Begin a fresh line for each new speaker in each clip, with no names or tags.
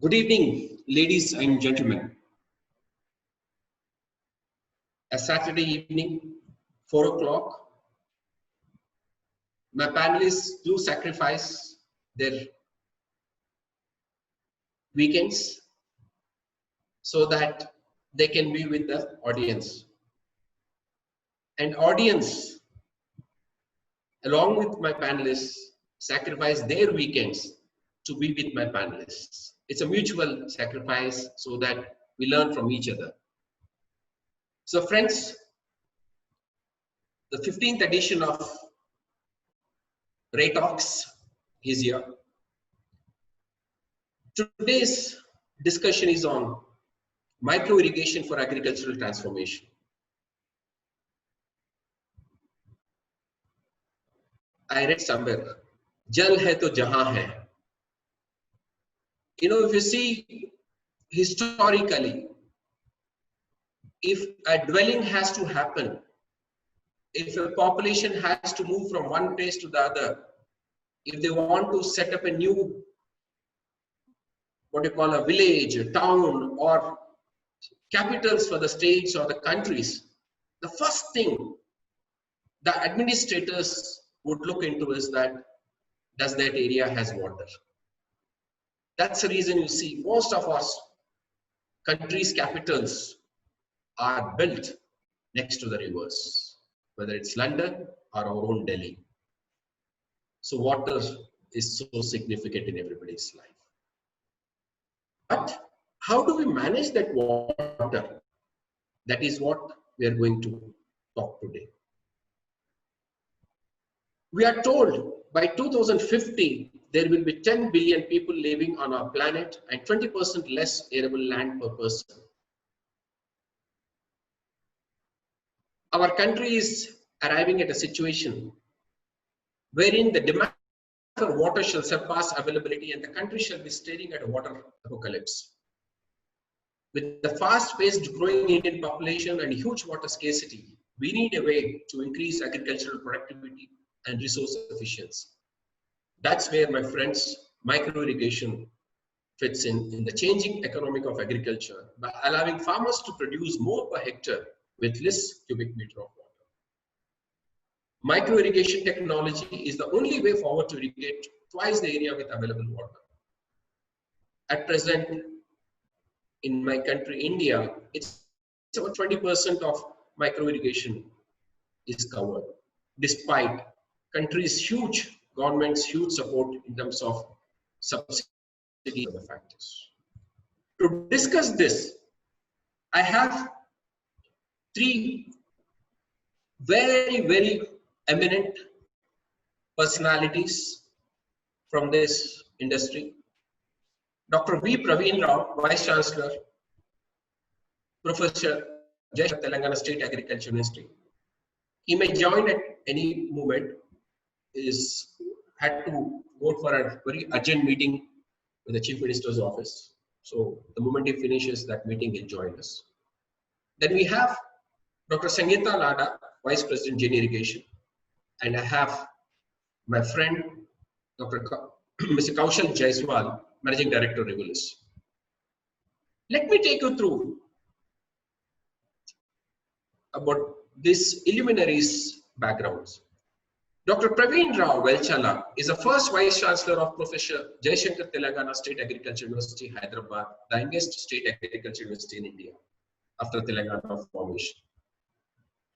Good evening, ladies and gentlemen. A Saturday evening, 4 o'clock, my panelists do sacrifice their weekends so that they can be with the audience. And audience, along with my panelists, sacrifice their weekends to be with my panelists. It's a mutual sacrifice so that we learn from each other. So friends, the 15th edition of Ray Talks is here. Today's discussion is on micro irrigation for agricultural transformation. I read somewhere, Jal hai to jahan hai. You know, if you see historically, if a dwelling has to happen, if a population has to move from one place to the other, if they want to set up a new, what you call a village, a town, or capitals for the states or the countries, the first thing the administrators would look into is that, does that area has water? That's the reason you see most of our countries' capitals are built next to the rivers, whether it's London or our own Delhi. So water is so significant in everybody's life. But how do we manage that water? That is what we are going to talk today. We are told by 2050, there will be 10 billion people living on our planet and 20% less arable land per person. Our country is arriving at a situation wherein the demand for water shall surpass availability and the country shall be staring at a water apocalypse. With the fast-paced growing Indian population and huge water scarcity, we need a way to increase agricultural productivity and resource efficiency. That's where, my friends, micro irrigation fits in the changing economic of agriculture by allowing farmers to produce more per hectare with less cubic meter of water. Micro irrigation technology is the only way forward to irrigate twice the area with available water. At present, in my country, India, it's about 20% of micro irrigation is covered, despite country's huge government's huge support in terms of subsidy and other factors. To discuss this, I have three very eminent personalities from this industry. Dr. V. Praveen Rao, Vice Chancellor, Professor Jai Shankar, Telangana State Agriculture Ministry. He may join at any moment. Had to go for a very urgent meeting with the Chief Minister's office. So the moment he finishes that meeting, he'll join us. Then we have Dr. Sangeeta Lada, Vice President, Jain Irrigation. And I have my friend, Mr. Kaushal Jaiswal, Managing Director, Rivulis. Let me take you through about this illuminaries' backgrounds. Dr. Praveen Rao Velchala is the first Vice Chancellor of Professor Jai Shankar, Telangana State Agriculture University, Hyderabad, the youngest state agriculture university in India after Telangana formation.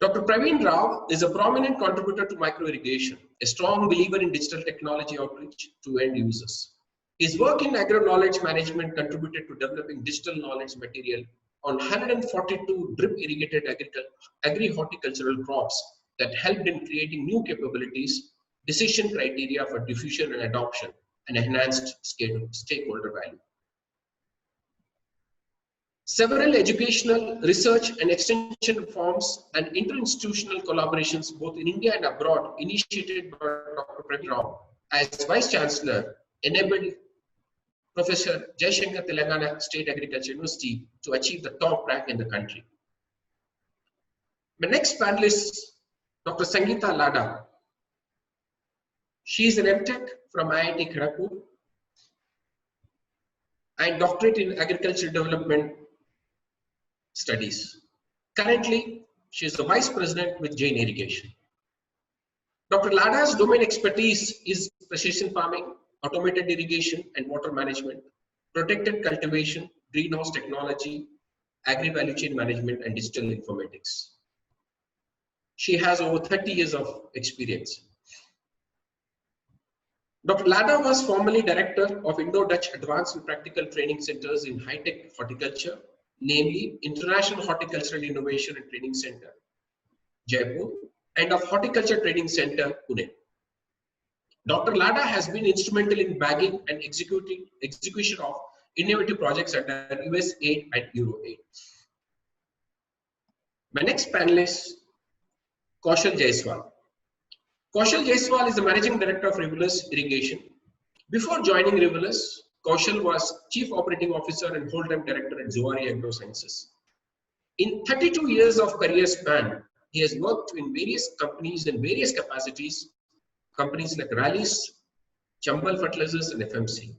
Dr. Praveen Rao is a prominent contributor to micro irrigation, a strong believer in digital technology outreach to end users. His work in agro-knowledge management contributed to developing digital knowledge material on 142 drip irrigated agri-horticultural crops that helped in creating new capabilities, decision criteria for diffusion and adoption, and enhanced stakeholder value. Several educational, research and extension forums and interinstitutional collaborations both in India and abroad initiated by Dr. Praveen Rao as Vice Chancellor enabled Professor Jai Shankar, Telangana State Agriculture University to achieve the top rank in the country. My next panelist, Dr. Sangeeta Lada. She is an MTech from IIT Kharagpur. and doctorate in agricultural development studies. Currently, she is the vice president with Jain Irrigation. Dr. Lada's domain expertise is precision farming, automated irrigation and water management, protected cultivation, greenhouse technology, agri-value chain management, and digital informatics. She has over 30 years of experience. Dr. Lada was formerly director of Indo-Dutch Advanced and Practical Training Centers in high-tech horticulture, namely International Horticultural Innovation and Training Center, Jaipur, and of Horticulture Training Center, Pune. Dr. Lada has been instrumental in bagging and execution of innovative projects under US aid and Euro aid. My next panelist, Kaushal Jaiswal. Kaushal Jaiswal is the Managing Director of Rivulus Irrigation. Before joining Rivulus, Kaushal was Chief Operating Officer and Whole-Time Director at Zuari Agro Sciences. In 32 years of career span, he has worked in various companies in various capacities, companies like Rallis, Chambal Fertilizers, and FMC.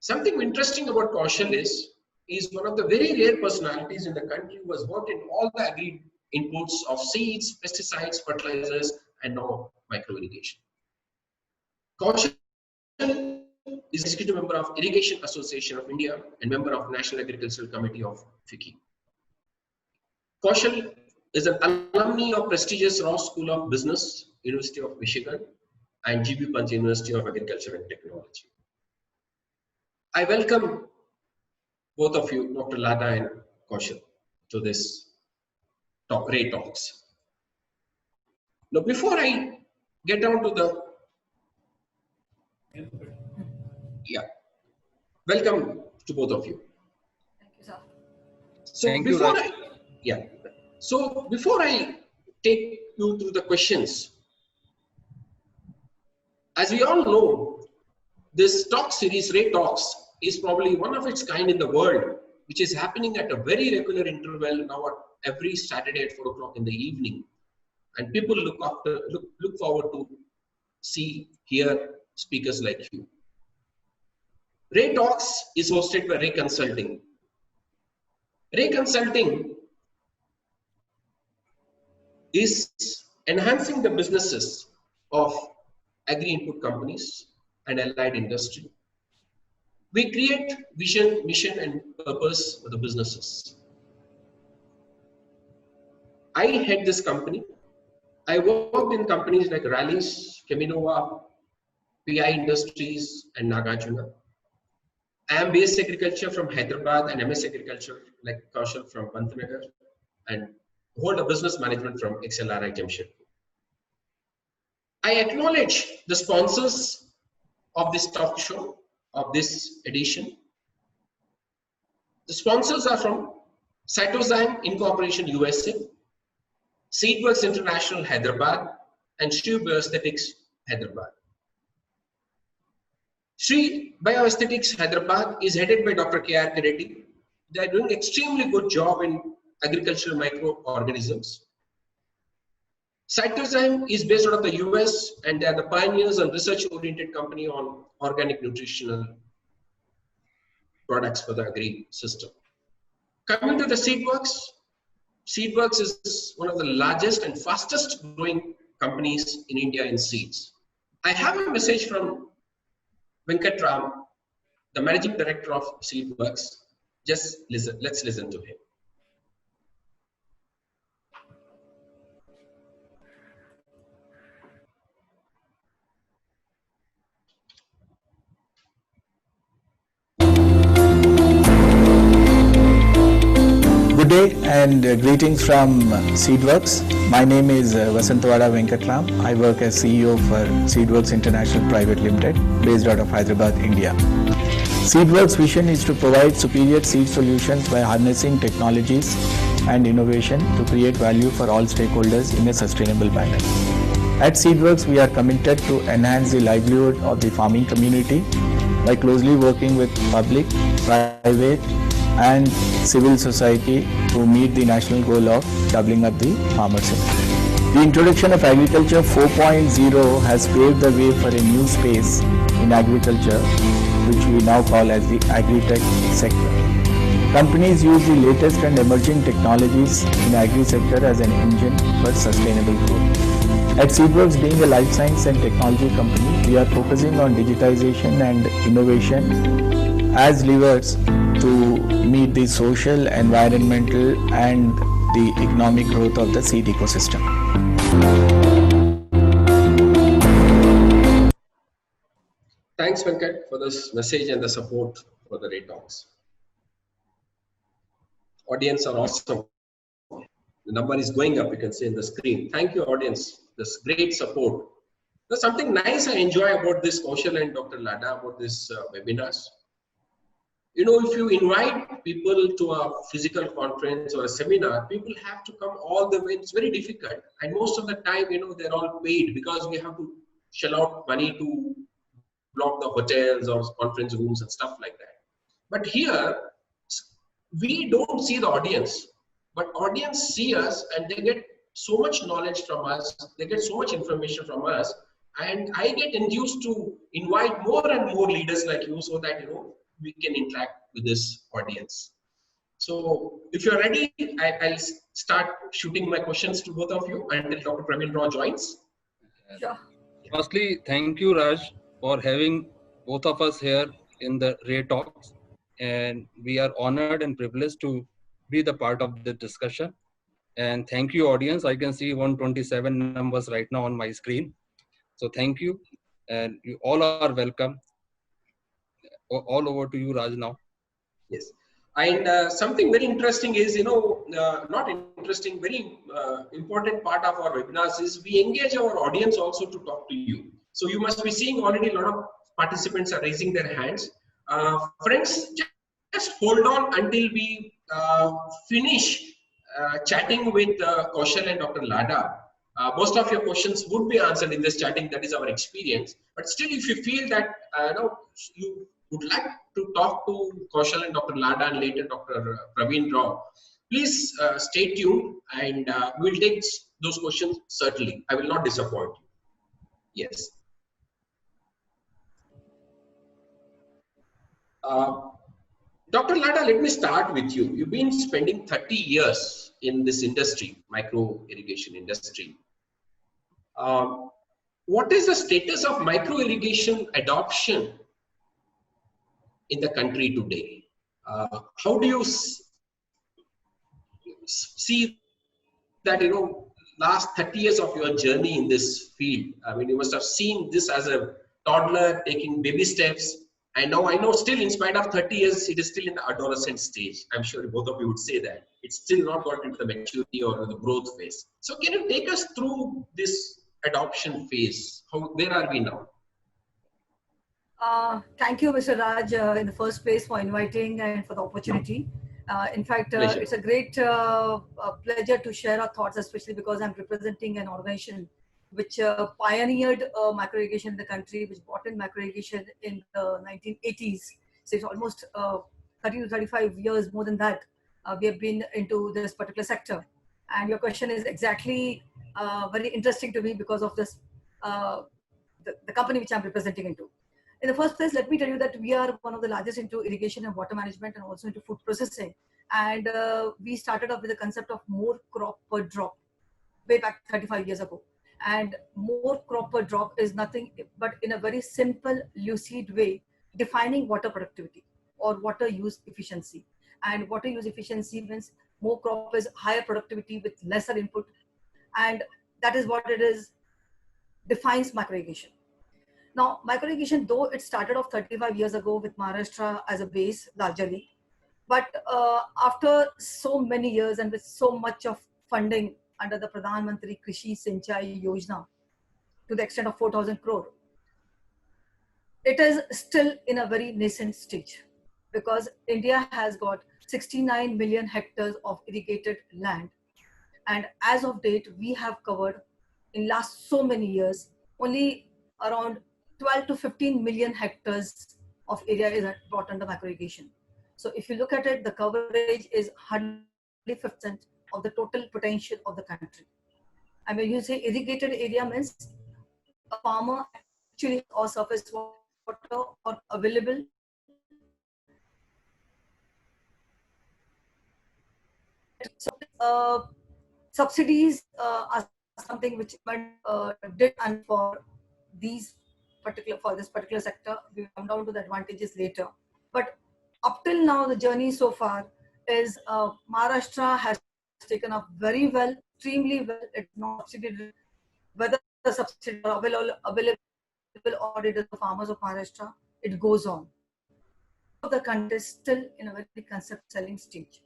Something interesting about Kaushal is one of the very rare personalities in the country who has worked in all the agri inputs of seeds, pesticides, fertilizers, and now micro irrigation. Kaushal is executive member of Irrigation Association of India and member of National Agricultural Committee of FICCI. Kaushal is an alumni of prestigious Ross School of Business, University of Michigan, and G.B. Pant University of Agriculture and Technology. I welcome both of you, Dr. Lada and Kaushal, to this Ray Talks. Now, before I get down to the, welcome to both of you.
Thank you, sir.
So
Thank
before
you,
So before I take you through the questions, as we all know, this talk series, Ray Talks, is probably one of its kind in the world, which is happening at a very regular interval now every Saturday at 4 o'clock in the evening. And people look forward to hear speakers like you. Ray Talks is hosted by Ray Consulting. Ray Consulting is enhancing the businesses of agri-input companies and allied industry. We create vision, mission, and purpose for the businesses. I head this company. I worked in companies like Rallis, Keminova, PI Industries, and Nagarjuna. I am BS Agriculture from Hyderabad and MS Agriculture like Kaushal from Pantnagar, and hold a business management from XLRI Jamshedpur. I acknowledge the sponsors of this talk show, of this edition. The sponsors are from Cytozyme Incorporation USA, Seedworks International Hyderabad, and Shri Bioaesthetics Hyderabad. Shri Bioaesthetics Hyderabad is headed by Dr. K.R. Reddy. They are doing extremely good job in agricultural microorganisms. Cytozyme is based out of the US, and they are the pioneers and research-oriented company on organic nutritional products for the agri system. Coming to the Seedworks, Seedworks is one of the largest and fastest growing companies in India in seeds. I have a message from Venkat Ram, the Managing Director of Seedworks. Just listen, let's listen to him.
Good day and greetings from Seedworks. My name is Vasantawada Venkatram. I work as CEO for Seedworks International Private Limited, based out of Hyderabad, India. Seedworks' vision is to provide superior seed solutions by harnessing technologies and innovation to create value for all stakeholders in a sustainable manner. At Seedworks, we are committed to enhance the livelihood of the farming community by closely working with public, private, and civil society to meet the national goal of doubling up the farmer sector. The introduction of Agriculture 4.0 has paved the way for a new space in agriculture which we now call as the agri-tech sector. Companies use the latest and emerging technologies in agri-sector as an engine for sustainable growth. At Seedworks, being a life science and technology company, we are focusing on digitization and innovation as levers to meet the social, environmental, and the economic growth of the seed ecosystem.
Thanks, Venkat, for this message and the support for the Ray Talks. Audience are awesome. The number is going up, you can see in the screen. Thank you, audience. This great support. There's something nice I enjoy about this, Kaushal and Dr. Lada, about this webinars. You know, if you invite people to a physical conference or a seminar, people have to come all the way. It's very difficult. And most of the time, you know, they're all paid because we have to shell out money to block the hotels or conference rooms and stuff like that. But here, we don't see the audience, but audience see us and they get so much knowledge from us. They get so much information from us. And I get induced to invite more and more leaders like you so that, you know, we can interact with this audience. So if you're ready, I'll start shooting my questions to both of you until Dr. Praveen Rao joins.
Sure. Firstly, thank you, Raj, for having both of us here in the Ray Talks. And we are honored and privileged to be the part of the discussion. And thank you, audience. I can see 127 numbers right now on my screen. So thank you. And you all are welcome. All over to you, Raj, now.
Yes. And something very interesting is, you know, not interesting, very important part of our webinars is we engage our audience also to talk to you. So you must be seeing already a lot of participants are raising their hands. Friends, just hold on until we finish chatting with Kaushal and Dr. Lada. Most of your questions would be answered in this chatting. That is our experience. But still, if you feel that you would like to talk to Kaushal and Dr. Lada and later Dr. Praveen Rao, please stay tuned and we'll take those questions certainly. I will not disappoint you. Yes. Dr. Lada, let me start with you. You've been spending 30 years in this industry, micro irrigation industry. What is the status of micro irrigation adoption in the country today? How do you see that, you know, last 30 years of your journey in this field? I mean, you must have seen this as a toddler taking baby steps. And now I know still in spite of 30 years, it is still in the adolescent stage. I'm sure both of you would say that. It's still not got into the maturity or the growth phase. So can you take us through this adoption phase? Where are we now?
Thank you, Mr. Raj, in the first place for inviting and for the opportunity. In fact, it's a great pleasure to share our thoughts, especially because I'm representing an organization which pioneered micro irrigation in the country, which brought in micro irrigation in the 1980s. So it's almost 30 to 35 years, more than that, we have been into this particular sector. And your question is exactly very interesting to me because of this, the company which I'm representing into. In the first place, let me tell you that we are one of the largest into irrigation and water management and also into food processing. And we started off with the concept of more crop per drop way back 35 years ago. And more crop per drop is nothing but in a very simple, lucid way, defining water productivity or water use efficiency. And water use efficiency means more crop is higher productivity with lesser input. And that is what it is, defines micro irrigation. Now, micro irrigation, though it started off 35 years ago with Maharashtra as a base largely, but after so many years and with so much of funding under the Pradhan Mantri Krishi Sinchai Yojana to the extent of 4,000 crore, it is still in a very nascent stage because India has got 69 million hectares of irrigated land. And as of date, we have covered in last so many years, only around 12 to 15 million hectares of area is brought under micro irrigation. So if you look at it, the coverage is 100% of the total potential of the country. And when you say irrigated area means a farmer actually or surface water or available subsidies are something which did and for this particular sector. We will come down to the advantages later. But up till now, the journey so far is Maharashtra has taken up very well, extremely well. It's not subsidized. Whether the subsidies are available or it is the farmers of Maharashtra, it goes on. The country is still in a very concept selling stage.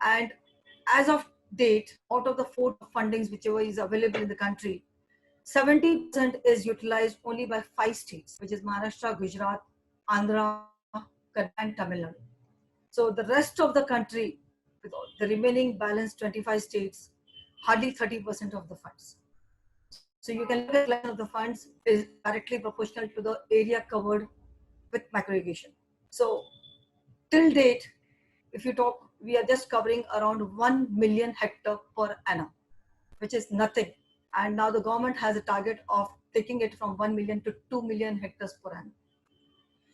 And as of date, out of the 4 fundings whichever is available in the country, 70% is utilized only by 5 states, which is Maharashtra, Gujarat, Andhra, Karnataka, and Tamil Nadu. So the rest of the country, with the remaining balance 25 states, hardly 30% of the funds. So you can look at of the funds is directly proportional to the area covered with micro irrigation. So till date, if you talk, we are just covering around 1 million hectare per annum, which is nothing. And now the government has a target of taking it from 1 million to 2 million hectares per annum.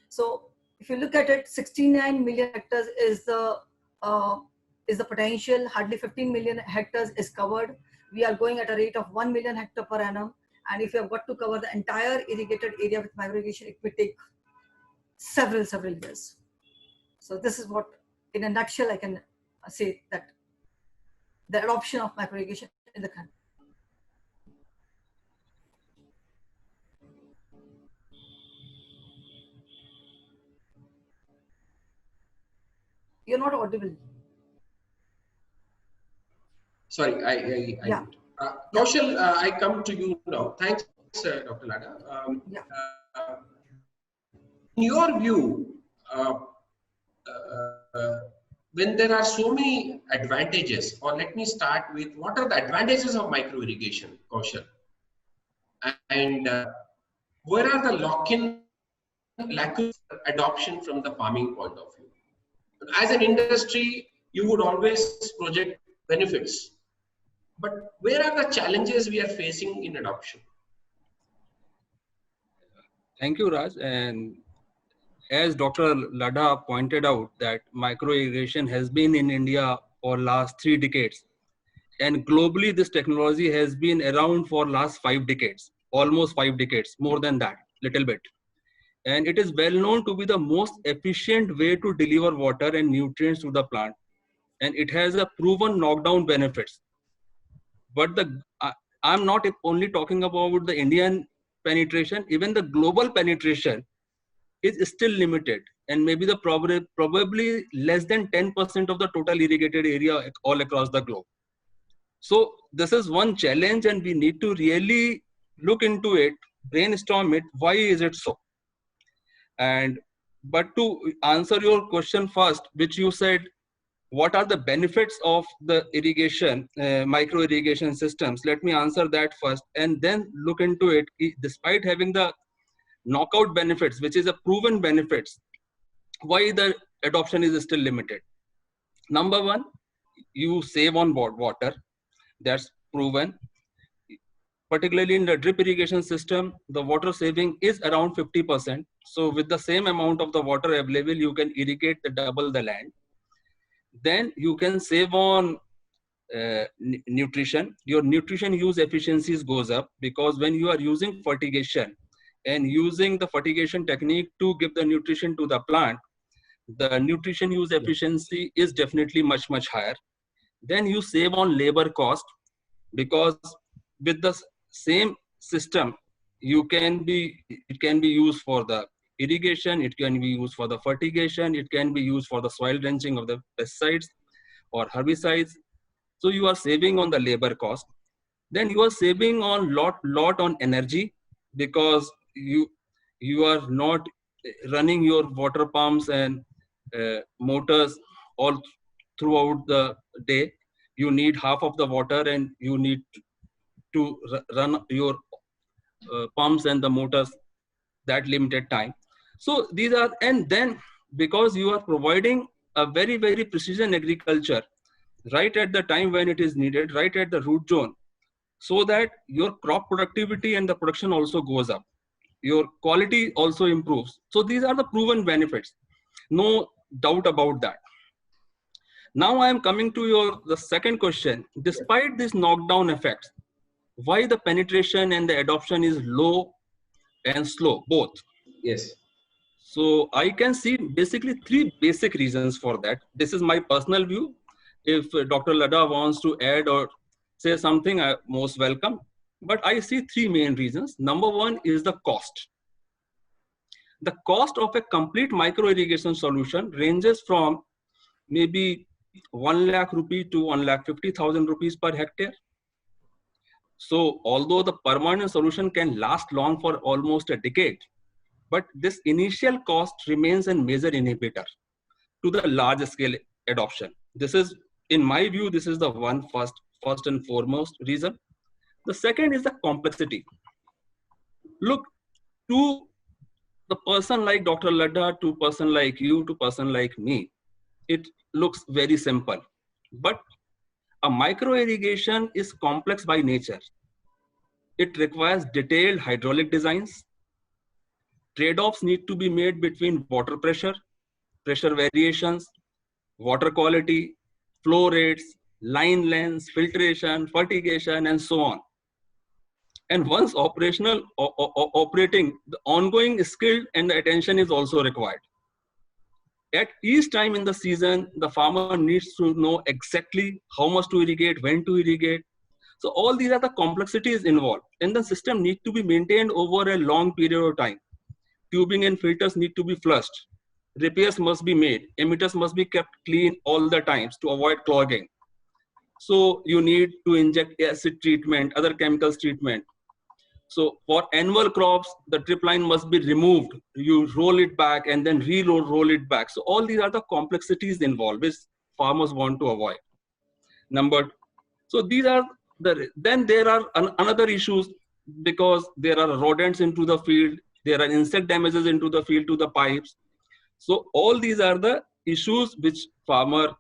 So if you look at it, 69 million hectares is the potential. Hardly 15 million hectares is covered. We are going at a rate of 1 million hectare per annum. And if you have got to cover the entire irrigated area with micro irrigation, it will take several years. So this is what, in a nutshell, I can say that the adoption of micro irrigation in the country. You're not audible.
Sorry,
Yeah.
Kaushal, I come to you now. Thanks, Dr. Lada. In your view, when there are so many advantages, or let me start with what are the advantages of micro irrigation, Kaushal? And where are the lack of adoption from the farming point of view? As an industry, you would always project benefits, but where are the challenges we are facing in adoption?
Thank you, Raj. And as Dr. Lada pointed out, that micro irrigation has been in India for last 3 decades. And globally, this technology has been around for last 5 decades, almost 5 decades, more than that, little bit. And it is well known to be the most efficient way to deliver water and nutrients to the plant. And it has a proven knockdown benefits. But I'm not only talking about the Indian penetration, even the global penetration is still limited, and maybe the probably less than 10% of the total irrigated area all across the globe. So this is one challenge, and we need to really look into it, brainstorm it. Why is it so? But to answer your question first, which you said, what are the benefits of the irrigation, micro irrigation systems? Let me answer that first, and then look into it. Despite having the knockout benefits, which is a proven benefits, why the adoption is still limited? Number one, you save on water. That's proven. Particularly in the drip irrigation system, the water saving is around 50%. So with the same amount of the water available, you can irrigate double the land. Then you can save on nutrition. Your nutrition use efficiencies goes up, because when you are using fertigation and using the fertigation technique to give the nutrition to the plant, the nutrition use efficiency is definitely much higher. Then you save on labor cost, because with the same system, it can be used for the irrigation, it can be used for the fertigation, it can be used for the soil drenching of the pesticides or herbicides. So you are saving on the labor cost. Then you are saving on lot on energy, because you are not running your water pumps and motors all throughout the day. You need half of the water, and you need to run your pumps and the motors that limited time. So these are, and then because you are providing a very precision agriculture right at the time when it is needed, right at the root zone, so that your crop productivity and the production also goes up, your quality also improves. So these are the proven benefits, no doubt about that. Now I am coming to the second question. Despite these knockdown effects, why the penetration and the adoption is low and slow, both?
Yes.
So I can see basically three basic reasons for that. This is my personal view. If Dr. Ladha wants to add or say something, I most welcome. But I see three main reasons. Number one is the cost. The cost of a complete micro irrigation solution ranges from maybe 1 lakh rupee to 1,50,000 rupees per hectare. So although the permanent solution can last long for almost a decade, but this initial cost remains a major inhibitor to the large scale adoption. This is, in my view, this is the one first and foremost reason. The second is the complexity. Look, to the person like Dr. Ladha, to person like you, to person like me, it looks very simple. But a micro irrigation is complex by nature. It requires detailed hydraulic designs. Trade-offs need to be made between water pressure, pressure variations, water quality, flow rates, line lengths, filtration, fertigation, and so on. And once operational, operating, the ongoing skill and attention is also required. At each time in the season, the farmer needs to know exactly how much to irrigate, when to irrigate. So all these are the complexities involved, and the system needs to be maintained over a long period of time. Tubing and filters need to be flushed. Repairs must be made. Emitters must be kept clean all the times to avoid clogging. So you need to inject acid treatment, other chemicals treatment. So for annual crops, the drip line must be removed. You roll it back and then roll it back. So all these are the complexities involved, which farmers want to avoid. So these are then there are another issues, because there are rodents into the field, there are insect damages into the field to the pipes. So all these are the issues which farmer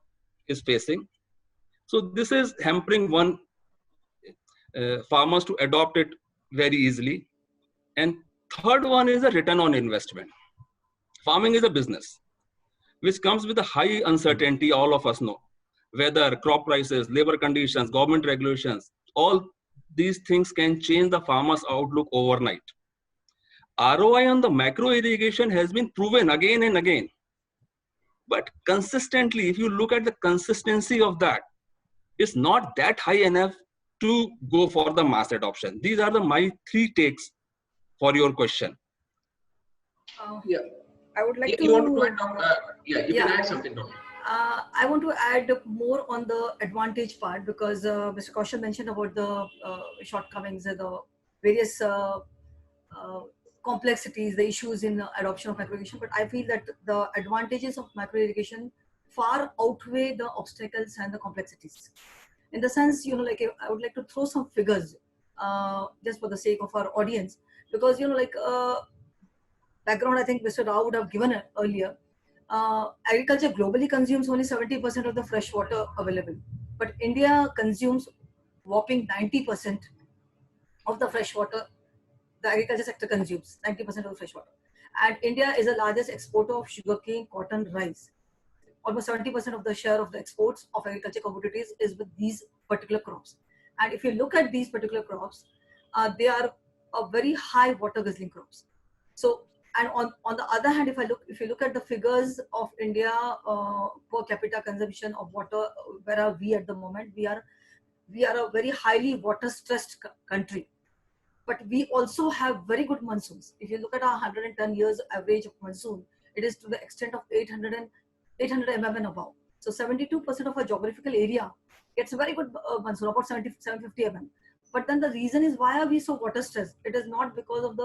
is facing. So this is hampering farmers to adopt it very easily. And third one is a return on investment. Farming is a business which comes with a high uncertainty, all of us know. Weather, crop prices, labor conditions, government regulations, all these things can change the farmer's outlook overnight. ROI on the macro irrigation has been proven again and again. But consistently, if you look at the consistency of that, it's not that high enough to go for the mass adoption. These are my three takes for your question.
Yeah.
I would like to.
You want to add, you can add something, Doctor.
I want to add more on the advantage part, because Mr. Kaushal mentioned about the shortcomings and the various complexities, the issues in adoption of micro irrigation. But I feel that the advantages of micro irrigation far outweigh the obstacles and the complexities. In the sense, like I would like to throw some figures just for the sake of our audience, because background I think Mr. Rao would have given it earlier. Agriculture globally consumes only 70% of the fresh water available, but India consumes whopping 90% of the fresh water. The agriculture sector consumes 90% of the fresh water, and India is the largest exporter of sugarcane, cotton, rice. Almost 70% of the share of the exports of agriculture commodities is with these particular crops. And if you look at these particular crops, they are a very high water guzzling crops. So, and on the other hand, if you look at the figures of India per capita consumption of water, where are we at the moment? We are a very highly water stressed country, but we also have very good monsoons. If you look at our 110 years average of monsoon, it is to the extent of 800 mm and above. So 72% of our geographical area gets a very good monsoon, about 750 mm. But then the reason is, why are we so water stressed? It is not because of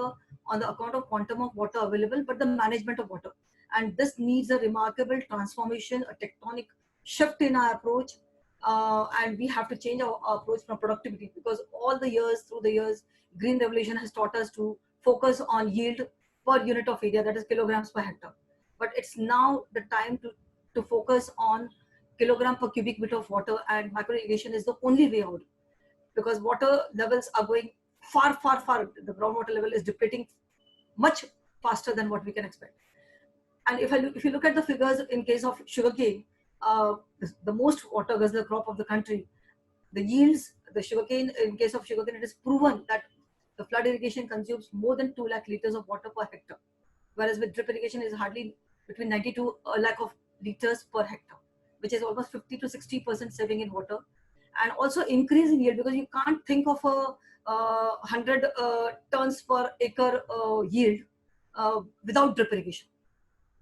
on the account of quantum of water available, but the management of water. And this needs a remarkable transformation, a tectonic shift in our approach. And we have to change our approach from productivity, because through the years, Green Revolution has taught us to focus on yield per unit of area, that is kilograms per hectare. But it's now the time to focus on kilogram per cubic meter of water, and micro irrigation is the only way out, because water levels are going far. The groundwater level is depleting much faster than what we can expect. And if you look at the figures in case of sugarcane, the most water guzzler crop of the country, the yields, the sugarcane, in case of sugarcane, it is proven that the flood irrigation consumes more than 2 lakh liters of water per hectare, whereas with drip irrigation is hardly between 90 to a lakh of liters per hectare, which is almost 50 to 60% saving in water, and also increase in yield, because you can't think of a 100 tons per acre yield without drip irrigation.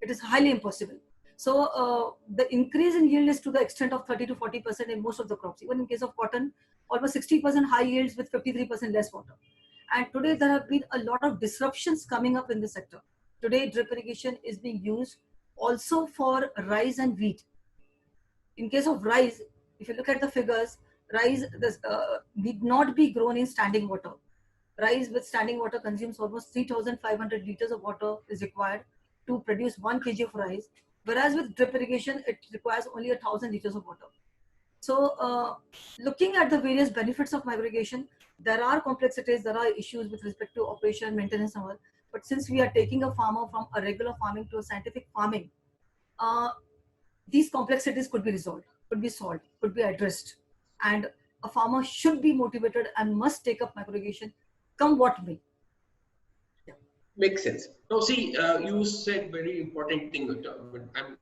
It is highly impossible. So the increase in yield is to the extent of 30 to 40% in most of the crops. Even in case of cotton, almost 60% high yields with 53% less water. And today there have been a lot of disruptions coming up in the sector. Today drip irrigation is being used also for rice and wheat. In case of rice, if you look at the figures, rice need not be grown in standing water. Rice with standing water consumes almost 3,500 liters of water is required to produce 1 kg of rice, whereas with drip irrigation, it requires only 1,000 liters of water. So looking at the various benefits of micro irrigation, there are complexities, there are issues with respect to operation, maintenance and all. But since we are taking a farmer from a regular farming to a scientific farming, these complexities could be resolved, could be solved, could be addressed. And a farmer should be motivated and must take up micro irrigation, come what may.
Makes sense. Now, see, you said very important thing. I'm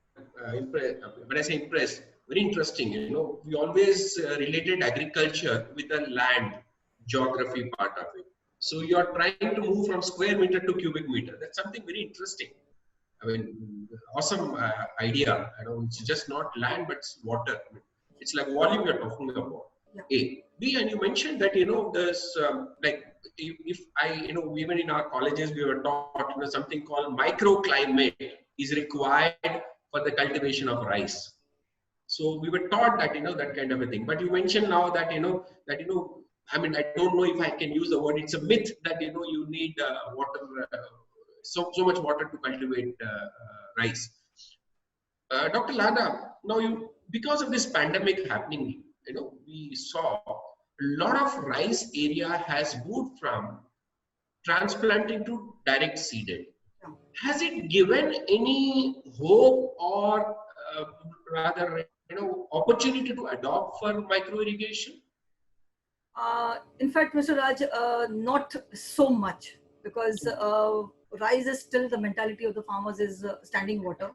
impressed. When I say impressed, very interesting. You know, we always related agriculture with the land geography part of it. So you are trying to move from square meter to cubic meter. That's something very interesting. I mean, awesome idea. You know, it's just not land, but it's water. It's like volume you're talking about.
Yeah.
A. B, and you mentioned that, you know, there's like, if I, you know, even in our colleges, we were taught, you know, something called microclimate is required for the cultivation of rice. So we were taught that, you know, that kind of a thing. But you mentioned now that, I mean, I don't know if I can use the word, it's a myth that, you know, you need water, so much water to cultivate rice. Dr. Lada, now because of this pandemic happening, you know, we saw a lot of rice area has moved from transplanting to direct seeded. Has it given any hope or rather, you know, opportunity to adopt for micro irrigation?
In fact, Mr. Raj, not so much, because rice is still the mentality of the farmers is standing water.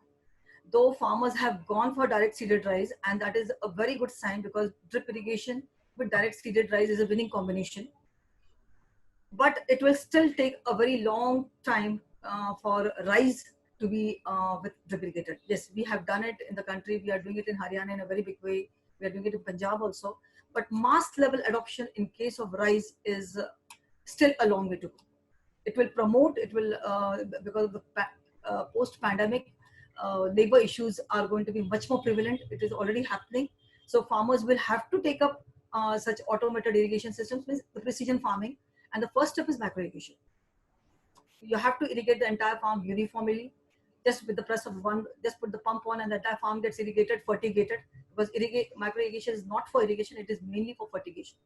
Though farmers have gone for direct seeded rice, and that is a very good sign, because drip irrigation with direct seeded rice is a winning combination. But it will still take a very long time for rice to be with drip irrigated. Yes, we have done it in the country. We are doing it in Haryana in a very big way. We are doing it in Punjab also. But mass level adoption in case of rice is still a long way to go. It will promote, it will, because of the post-pandemic, labor issues are going to be much more prevalent. It is already happening. So farmers will have to take up such automated irrigation systems, means the precision farming. And the first step is micro irrigation. You have to irrigate the entire farm uniformly. Just with the press of one, just put the pump on and the entire farm gets irrigated, fertigated. Because micro irrigation is not for irrigation, it is mainly for fertigation.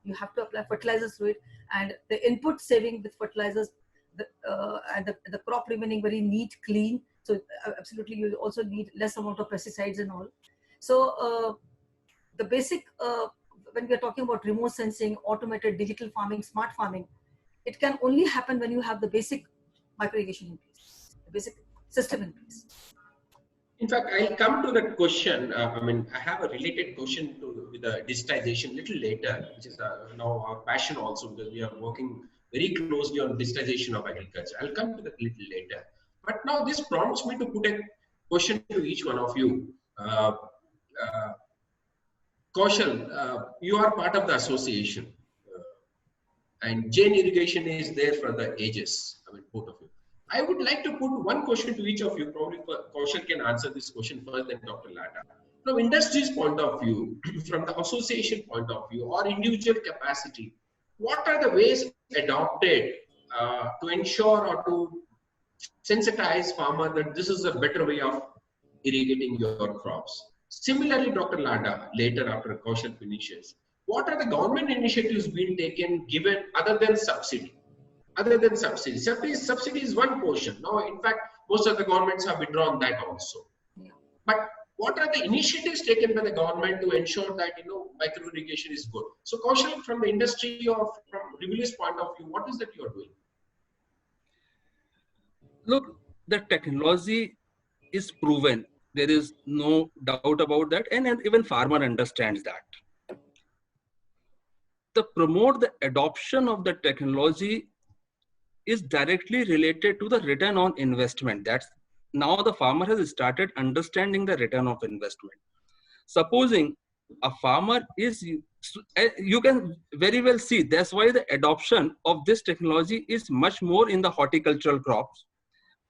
You have to apply fertilizers to it, and the input saving with fertilizers, and the crop remaining very neat, clean. So absolutely, you also need less amount of pesticides and all. So the basic, when we are talking about remote sensing, automated digital farming, smart farming, it can only happen when you have the basic micro irrigation in place, the basic system in place.
In fact, I'll come to that question. I mean, I have a related question with the digitization little later, which is now our passion also, because we are working very closely on digitization of agriculture. I'll come to that little later. But now this prompts me to put a question to each one of you. Kaushal, you are part of the association, and Jain Irrigation is there for the ages. I mean, both of you. I would like to put one question to each of you. Probably Kaushal can answer this question first, then Dr. Lada. From industry's point of view, from the association point of view, or individual capacity, what are the ways adopted to ensure or to sensitize farmer that this is a better way of irrigating your crops? Similarly, Dr. Lada, later after Kaushal finishes, what are the government initiatives being taken given other than subsidy? Subsidy is one portion. Now, in fact, most of the governments have withdrawn that also. But what are the initiatives taken by the government to ensure that micro irrigation is good? So Kaushal, from the industry or from Rivulis point of view, what is that you are doing?
Look, the technology is proven. There is no doubt about that, and even farmer understands that. To promote the adoption of the technology is directly related to the return on investment. That's now the farmer has started understanding the return of investment. Supposing a farmer is, you can very well see that's why the adoption of this technology is much more in the horticultural crops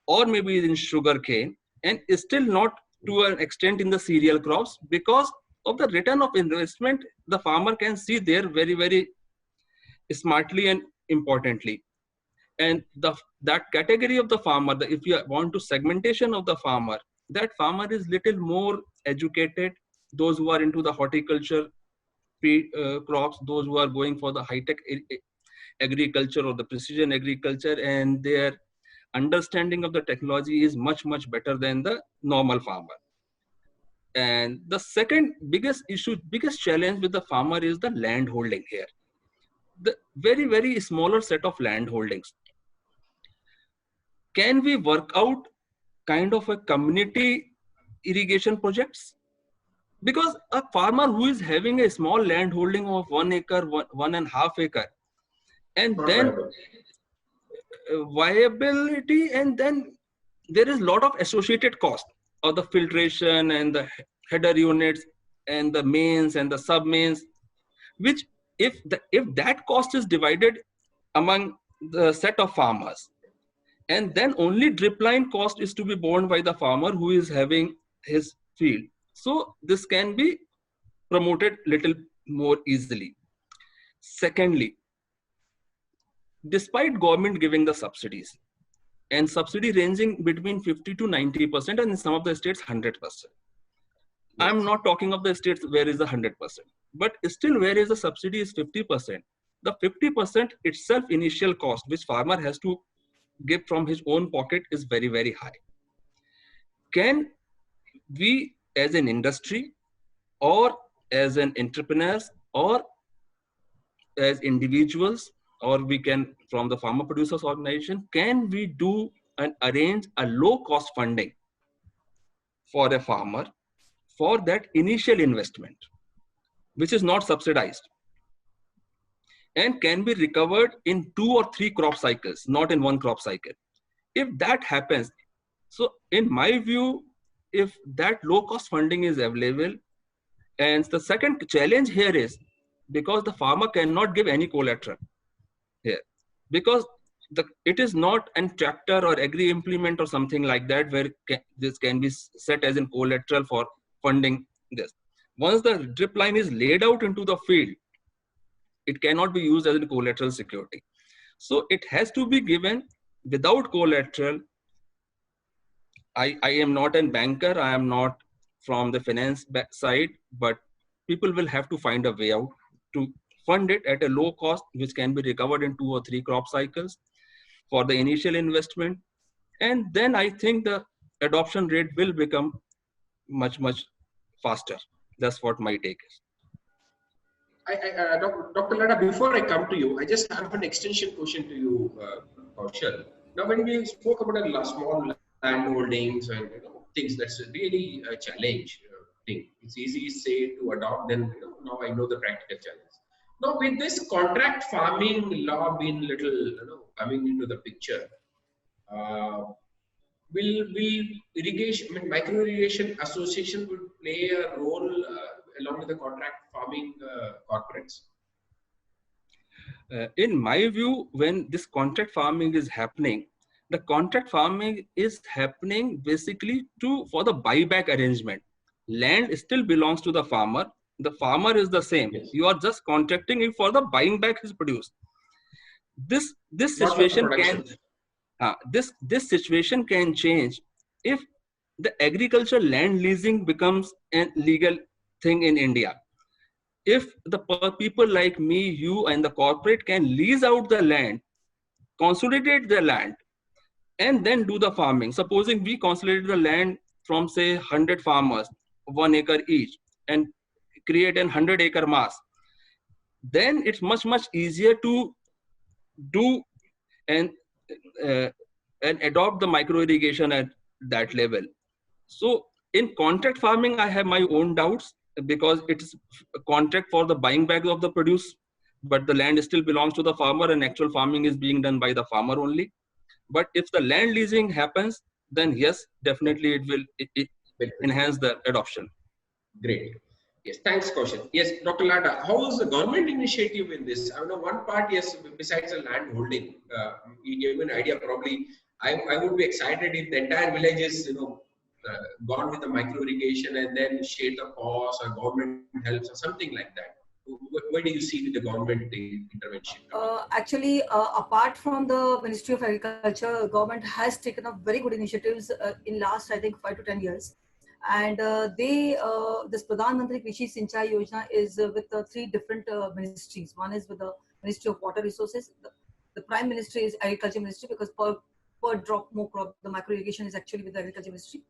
or maybe in sugarcane, and is still not to an extent in the cereal crops, because of the return of investment the farmer can see there very, very smartly and importantly. And that category of the farmer, if you want to segmentation of the farmer, that farmer is little more educated. Those who are into the horticulture crops, those who are going for the high-tech agriculture or the precision agriculture, and their understanding of the technology is much, much better than the normal farmer. And the second biggest issue, biggest challenge with the farmer is the land holding here. The very, very smaller set of land holdings. Can we work out kind of a community irrigation projects? Because a farmer who is having a small land holding of 1 acre, 1.5 acre, and then viability, and then there is a lot of associated cost of the filtration and the header units and the mains and the sub mains, which if that cost is divided among the set of farmers, and then only drip line cost is to be borne by the farmer who is having his field. So this can be promoted little more easily. Secondly, despite government giving the subsidies, and subsidy ranging between 50 to 90%, and in some of the states 100%. Yes. I'm not talking of the states where is the 100%, but still where is the subsidy is 50%. The 50% itself initial cost which farmer has to give from his own pocket is very, very high. Can we as an industry or as an entrepreneurs or as individuals, or we can from the farmer producers organization, can we do and arrange a low cost funding for a farmer for that initial investment, which is not subsidized, and can be recovered in 2 or 3 crop cycles, not in 1 crop cycle? If that happens, so in my view, if that low cost funding is available, and the second challenge here is because the farmer cannot give any collateral here, because it is not a tractor or agri implement or something like that where this can be set as in collateral for funding this. Once the drip line is laid out into the field, it cannot be used as a collateral security. So it has to be given without collateral. I am not a banker, I am not from the finance side, but people will have to find a way out to fund it at a low cost, which can be recovered in 2 or 3 crop cycles for the initial investment. And then I think the adoption rate will become much, much faster. That's what my take is.
Dr. Lada, before I come to you, I just have an extension question to you, Kaushal. Now, when we spoke about a small land holdings and things, that's really a challenge thing. It's easy to say to adopt, then now I know the practical challenge. Now, with this contract farming law being little coming into the picture, will irrigation, micro irrigation association will play a role along with the contract farming corporates?
In my view, when this contract farming is happening, the contract farming is happening basically for the buyback arrangement. Land still belongs to the farmer. The farmer is the same. Yes. You are just contracting it for the buying back his produce. This situation can this situation can change if the agricultural land leasing becomes a legal thing in India. If the people like me, you, and the corporate can lease out the land, consolidate the land, and then do the farming. Supposing we consolidate the land from say 100 farmers, 1 acre each and create an 100-acre mass, then it's much easier to do and adopt the micro irrigation at that level. So in contract farming, I have my own doubts because it's a contract for the buying back of the produce, but the land still belongs to the farmer and actual farming is being done by the farmer only. But if the land leasing happens, then yes, definitely it will enhance the adoption.
Great. Yes, thanks, Kaushal. Yes, Dr. Lada, how is the government initiative in this? I know one part, yes, besides the land holding, you gave an idea probably. I would be excited if the entire village is, gone with the micro irrigation and then share the cost or government helps or something like that. Where do you see the government intervention?
Actually, apart from the Ministry of Agriculture, government has taken up very good initiatives in last, I think, 5 to 10 years. And this Pradhan Mantri Krishi Sinchai Yojana is with 3 different ministries. One is with the Ministry of Water Resources. The Prime Ministry is Agriculture Ministry because per drop more crop, the micro irrigation is actually with the Agriculture Ministry.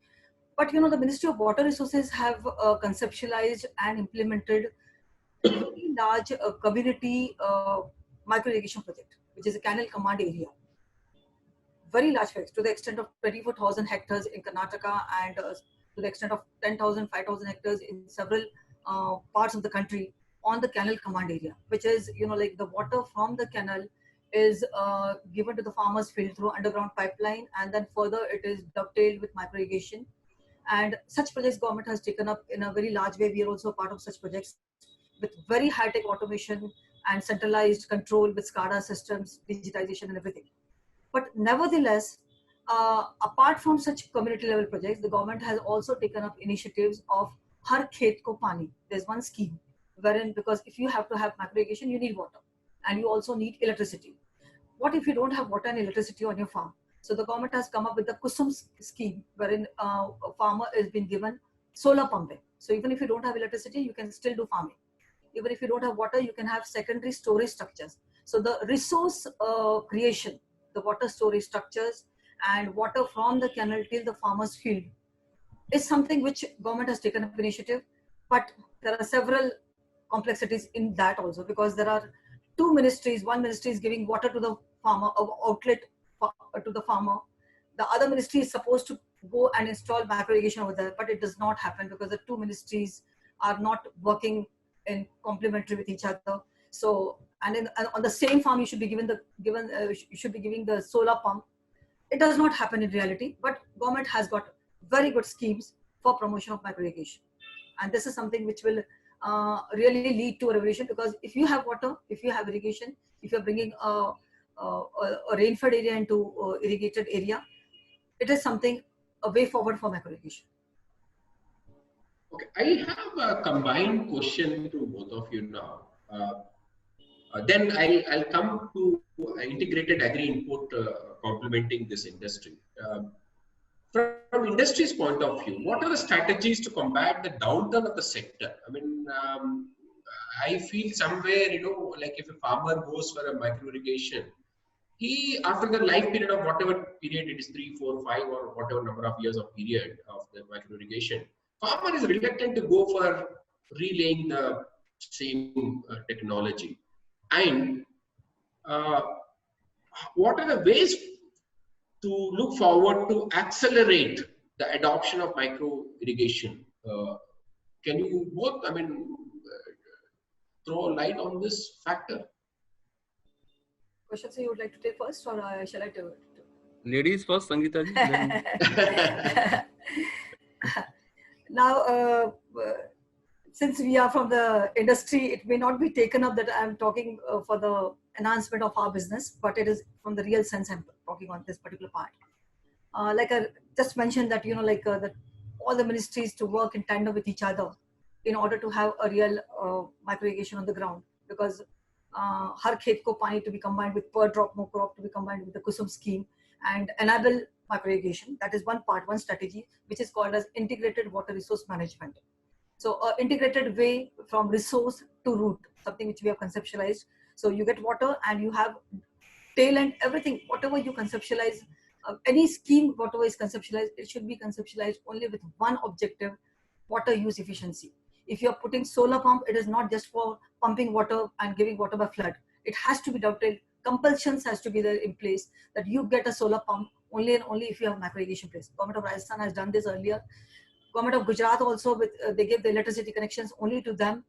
But the Ministry of Water Resources have conceptualized and implemented a very large community micro irrigation project, which is a canal command area. Very large project to the extent of 24,000 hectares in Karnataka and to the extent of 10,000, 5,000 hectares in several parts of the country on the canal command area, which is, like the water from the canal is given to the farmers field through underground pipeline, and then further it is dovetailed with micro irrigation. And such projects government has taken up in a very large way. We are also part of such projects with very high-tech automation and centralized control with SCADA systems, digitization and everything. But nevertheless, apart from such community level projects, the government has also taken up initiatives of Har Khet Ko Pani. There's one scheme wherein, because if you have to have micro irrigation, you need water and you also need electricity. What if you don't have water and electricity on your farm? So the government has come up with the Kusum scheme wherein a farmer is being given solar pumping. So even if you don't have electricity, you can still do farming. Even if you don't have water, you can have secondary storage structures. So the resource creation, the water storage structures and water from the canal till the farmer's field is something which government has taken up initiative. But there are several complexities in that also, because there are 2 ministries. One ministry is giving water to the farmer, outlet to the farmer. The other ministry is supposed to go and install micro irrigation over there, but it does not happen because the 2 ministries are not working in complementary with each other. So, and on the same farm, you should be giving the solar pump. It does not happen in reality, but government has got very good schemes for promotion of micro irrigation, and this is something which will really lead to a revolution, because if you have water, if you have irrigation, if you're bringing a rainfed area into irrigated area, it is something, a way forward for micro irrigation.
Okay, I have a combined question to both of you now. Then I'll come to integrated agri-input complementing this industry. From industry's point of view, what are the strategies to combat the downturn of the sector? I mean, I feel somewhere, like if a farmer goes for a micro irrigation, he, after the life period of whatever period it is, 3, 4, 5 or whatever number of years of period of the micro irrigation, farmer is reluctant to go for relaying the same technology. And what are the ways to look forward to accelerate the adoption of micro irrigation? Can you both, throw a light on this factor?
Question, so you would like to take first, or shall I do it?
Ladies first, Sangeeta ji. Then...
Now, since we are from the industry, it may not be taken up that I'm talking for the enhancement of our business, but it is from the real sense I'm talking on this particular part. Like I just mentioned that, that all the ministries to work in tandem with each other in order to have a real micro irrigation on the ground, because Har Khet Ko Pani to be combined with per drop more crop to be combined with the Kusum scheme and enable micro irrigation. That is one part, one strategy, which is called as integrated water resource management. So integrated way from resource to root, something which we have conceptualized. So you get water and you have tail end, everything, whatever you conceptualize, any scheme, whatever is conceptualized, it should be conceptualized only with one objective, water use efficiency. If you're putting solar pump, it is not just for pumping water and giving water by flood. It has to be dovetailed. Compulsions has to be there in place that you get a solar pump only and only if you have macro irrigation place. Government of Rajasthan has done this earlier. Government of Gujarat also, with they give the electricity connections only to them,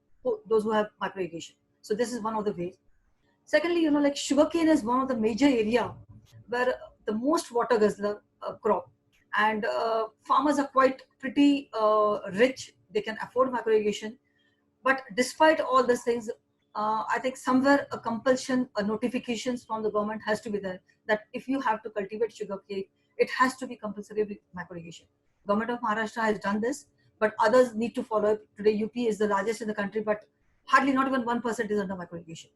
those who have macro irrigation. So this is one of the ways. Secondly, like sugarcane is one of the major area where the most water guzzler crop, and farmers are quite pretty rich. They can afford macro irrigation, but despite all these things, I think somewhere a compulsion, a notifications from the government has to be there that if you have to cultivate sugarcane, it has to be compulsory with macro irrigation. Government of Maharashtra has done this, but others need to follow it. Today, UP is the largest in the country, but hardly not even 1% is under macro irrigation.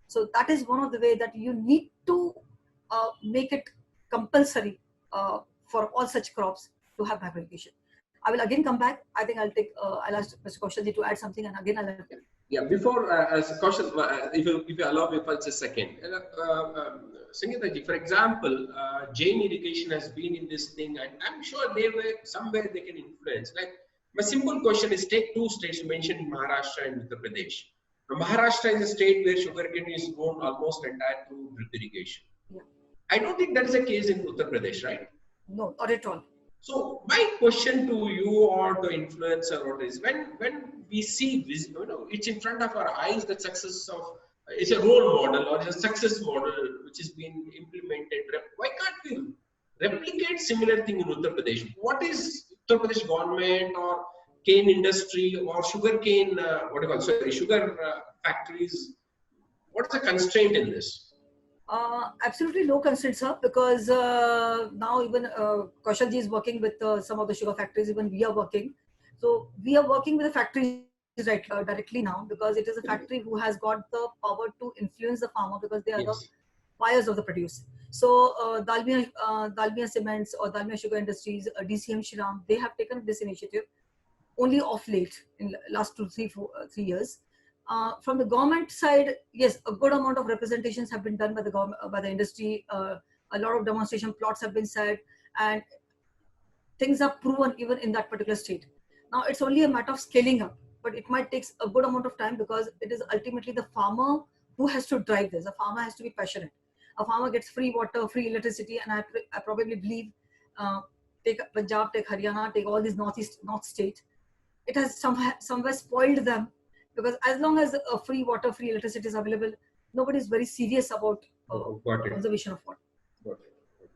So that is one of the way that you need to make it compulsory for all such crops to have macro irrigation. I will again come back. I think I'll ask Mr. Kaushalji to add something, and again I'll.
Yeah, before Kaushal, if you allow me for just a second, Sangeeta ji, for example, Jain irrigation has been in this thing, and I'm sure they were somewhere they can influence. Like my simple question is: take two states you mentioned, Maharashtra and Uttar Pradesh. Now, Maharashtra is a state where sugarcane is grown almost entire through drip irrigation.
Yeah.
I don't think that is the case in Uttar Pradesh, right?
No, not at all.
So my question to you or the influencer or is when we see it's in front of our eyes the success of it's a role model or it's a success model which is being implemented. Why can't we replicate similar thing in Uttar Pradesh? What is Uttar Pradesh government or cane industry or sugar cane sugar factories? What's the constraint in this?
Absolutely no constraints, sir, because now even Kaushalji is working with some of the sugar factories, even we are working. So we are working with the factories directly now because it is a factory who has got the power to influence the farmer because they are the buyers of the produce. So Dalmia Cements or Dalmia Sugar Industries, DCM Shriram, they have taken this initiative only of late in last 3 years. From the government side, yes, a good amount of representations have been done by the government, by the industry. A lot of demonstration plots have been set, and things are proven even in that particular state. Now it's only a matter of scaling up, but it might take a good amount of time because it is ultimately the farmer who has to drive this. A farmer has to be passionate. A farmer gets free water, free electricity, and I probably believe take Punjab, take Haryana, take all these north states. It has somewhere spoiled them. Because as long as free water, free electricity is available, nobody is very serious about conservation of water.
Got it.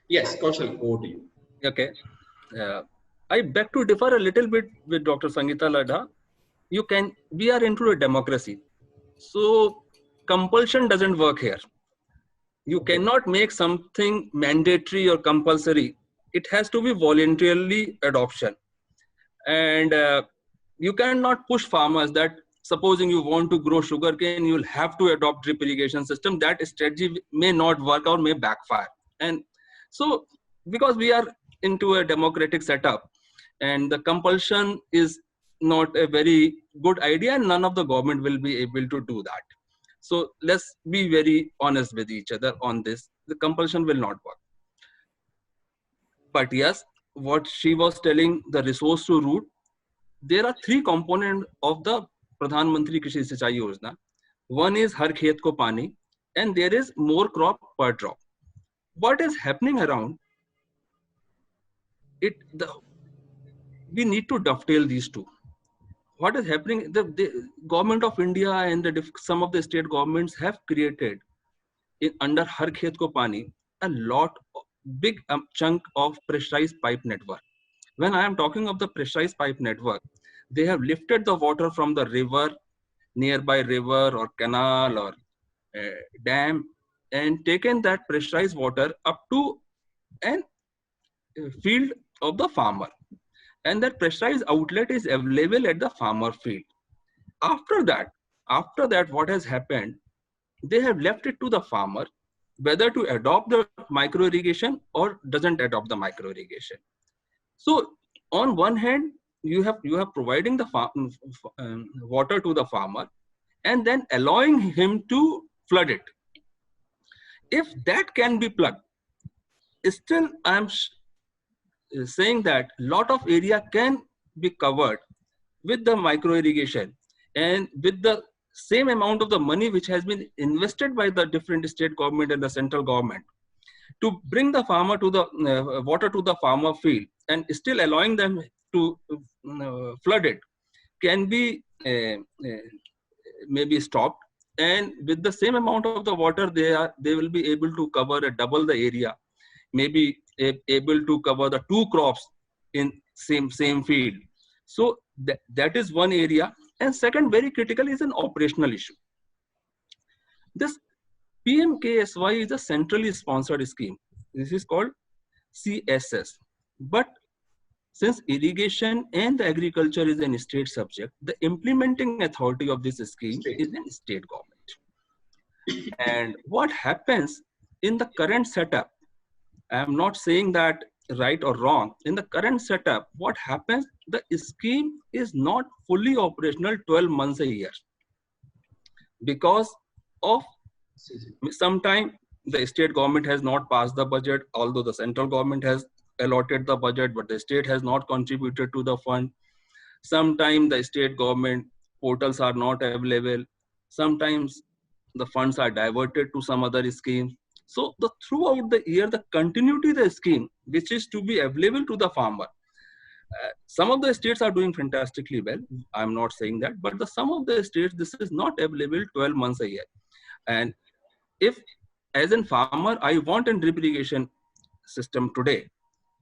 Yes, Kaushal, over to you.
Okay. I beg to differ a little bit with Dr. Sangeeta Ladha. We are into a democracy. So compulsion doesn't work here. You cannot make something mandatory or compulsory. It has to be voluntarily adoption. And you cannot push farmers that supposing you want to grow sugarcane, you'll have to adopt drip irrigation system. That strategy may not work or may backfire. And so because we are into a democratic setup and the compulsion is not a very good idea and none of the government will be able to do that. So let's be very honest with each other on this. The compulsion will not work. But yes, what she was telling, the resource to root, there are 3 components of the Pradhan Mantri Krishi Sinchai Yojana. One is Har Khet Ko Pani, and there is more crop per drop. What is happening around it? We need to dovetail these two. What is happening? The government of India and some of the state governments have created under Har Khet Ko Pani a big chunk of pressurized pipe network. When I am talking of the pressurized pipe network, they have lifted the water from the river, nearby river or canal or dam, and taken that pressurized water up to a field of the farmer. And that pressurized outlet is available at the farmer field. After that, what has happened, they have left it to the farmer whether to adopt the micro irrigation or doesn't adopt the micro irrigation. So on one hand, you have providing the water to the farmer and then allowing him to flood it. If that can be plugged, still I am saying that lot of area can be covered with the micro irrigation and with the same amount of the money which has been invested by the different state government and the central government to bring the farmer to the water to the farmer field and still allowing them to flood it can be maybe stopped, and with the same amount of the water they will be able to cover double the area, maybe able to cover the 2 crops in same field. So that is one area. And second, very critical, is an operational issue. This PMKSY is a centrally sponsored scheme. This is called CSS. But since irrigation and agriculture is a state subject, the implementing authority of this scheme is in state government. And what happens in the current setup, I am not saying that right or wrong, in the current setup, what happens, the scheme is not fully operational 12 months a year because of sometime the state government has not passed the budget, although the central government has allotted the budget, but the state has not contributed to the fund. Sometimes the state government portals are not available. Sometimes the funds are diverted to some other scheme. So throughout the year, the continuity of the scheme, which is to be available to the farmer, some of the states are doing fantastically well. I'm not saying that, but some of the states, this is not available 12 months a year. And if, as a farmer, I want a drip irrigation system today,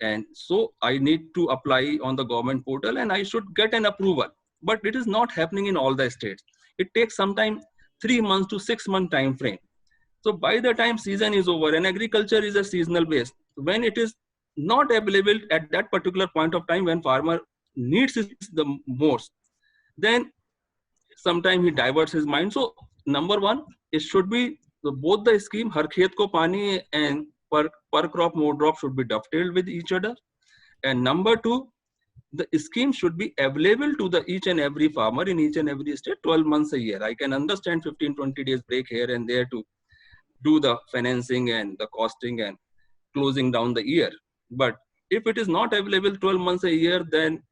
and so I need to apply on the government portal and I should get an approval, but it is not happening in all the states. It takes sometime 3 months to 6 month time frame. So by the time season is over, and agriculture is a seasonal base, when it is not available at that particular point of time when farmer needs it the most, then sometime he diverts his mind. So number one, it should be both the scheme, har khet ko pani and per crop more drop should be dovetailed with each other. And number two, the scheme should be available to the each and every farmer in each and every state 12 months a year. I can understand 15-20 days break here and there to do the financing and the costing and closing down the year. But if it is not available 12 months a year, then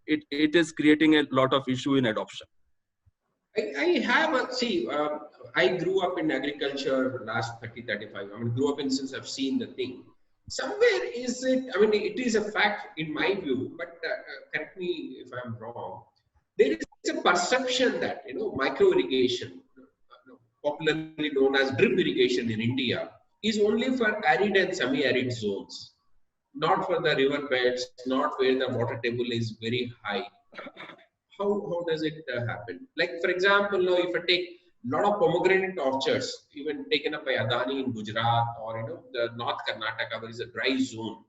it is creating a lot of issue in adoption.
I grew up in agriculture last 30-35. I mean, grew up in since I've seen the thing. Somewhere is it, I mean, it is a fact in my view, but correct me if I'm wrong. There is a perception that, micro irrigation, popularly known as drip irrigation in India, is only for arid and semi-arid zones, not for the river beds, not where the water table is very high. How does it happen? Like, for example, if I take a lot of pomegranate orchards, even taken up by Adani in Gujarat, or the North Karnataka, where is a dry zone,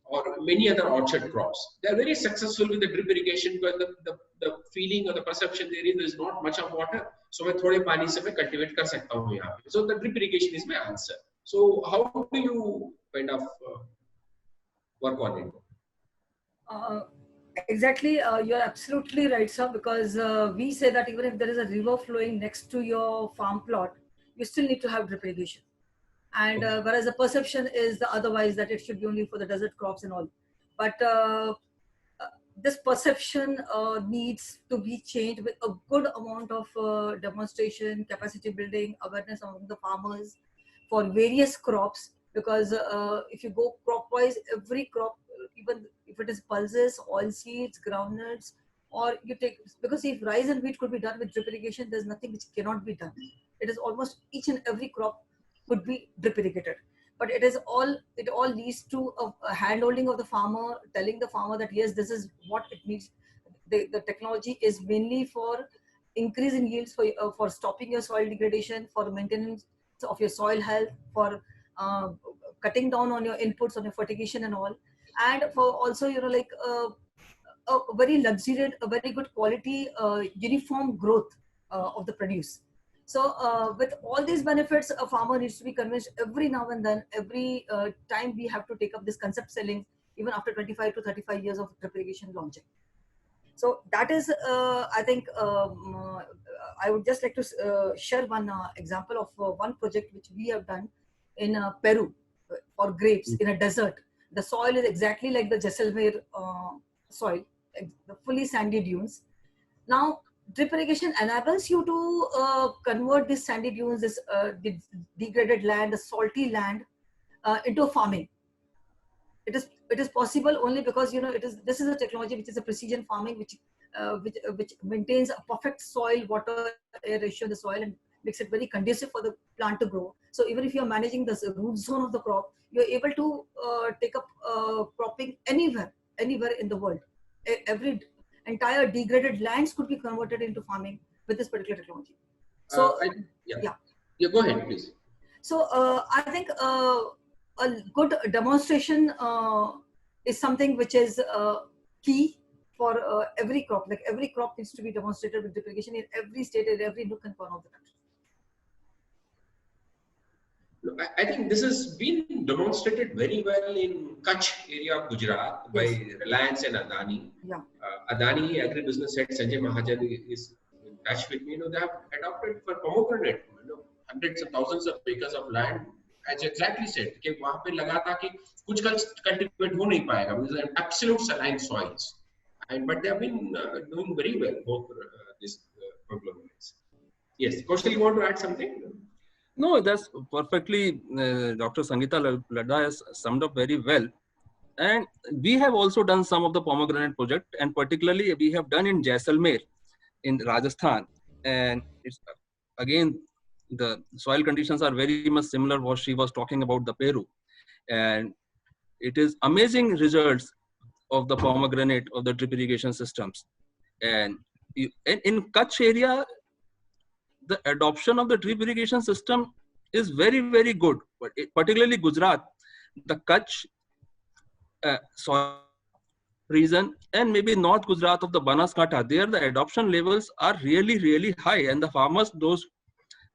or many other orchard crops, they are very successful with the drip irrigation because the feeling or the perception there is not much of water. So मैं थोड़े पानी से मैं cultivate कर सकता हूँ यहाँ पे. So the drip irrigation is my answer. So how do you kind of work on it?
Exactly, you're absolutely right, sir, because we say that even if there is a river flowing next to your farm plot, you still need to have drip irrigation. And whereas the perception is the otherwise, that it should be only for the desert crops and all. But this perception needs to be changed with a good amount of demonstration, capacity building, awareness among the farmers for various crops. Because if you go crop wise, every crop, even if it is pulses, oil seeds, groundnuts, or you take, because if rice and wheat could be done with drip irrigation, there's nothing which cannot be done. It is almost each and every crop could be drip irrigated. But it all leads to a hand-holding of the farmer, telling the farmer that yes, this is what it needs. The technology is mainly for increasing yields, for stopping your soil degradation, for maintenance of your soil health, for cutting down on your inputs, on your fertigation and all, and for also a very luxuriant, a very good quality, uniform growth of the produce. So with all these benefits, a farmer needs to be convinced every now and then, every time we have to take up this concept selling, even after 25 to 35 years of drip irrigation launching. So that is, I think, I would just like to share one example of one project which we have done in Peru for grapes in a desert. The soil is exactly like the Jaisalmer soil. the fully sandy dunes. Now, drip irrigation enables you to convert these sandy dunes, this degraded land, the salty land, into farming. It is possible only because this is a technology which is a precision farming which maintains a perfect soil water air ratio in the soil and makes it very conducive for the plant to grow. So even if you are managing the root zone of the crop, you're able to take up cropping anywhere in the world. Every entire degraded lands could be converted into farming with this particular technology. So
yeah, go ahead, please.
So I think a good demonstration is something which is key for every crop. Like every crop needs to be demonstrated with drip irrigation in every state, in every nook and corner of the country.
I think this has been demonstrated very well in Kutch area of Gujarat by Reliance and Adani.
Yeah.
Adani agribusiness head Sanjay Mahajan is in touch with me. They have adopted for pomegranate, hundreds of thousands of acres of land. As exactly said, कि वहाँ पे लगा था कि कुछ cultivate हो नहीं पाएगा because they're absolute saline soils, but they have been doing very well both these pomegranates. Yes, Kaushal, you want to add something?
No, that's perfectly. Dr. Sangeeta Ladha has summed up very well. And we have also done some of the pomegranate project, and particularly we have done in Jaisalmer in Rajasthan. And it's again, the soil conditions are very much similar what she was talking about the Peru. And it is amazing results of the pomegranate of the drip irrigation systems. And in Kutch area, the adoption of the drip irrigation system is very, very good. But particularly Gujarat, the Kutch soil region and maybe North Gujarat of the Banaskantha, there the adoption levels are really, really high, and the farmers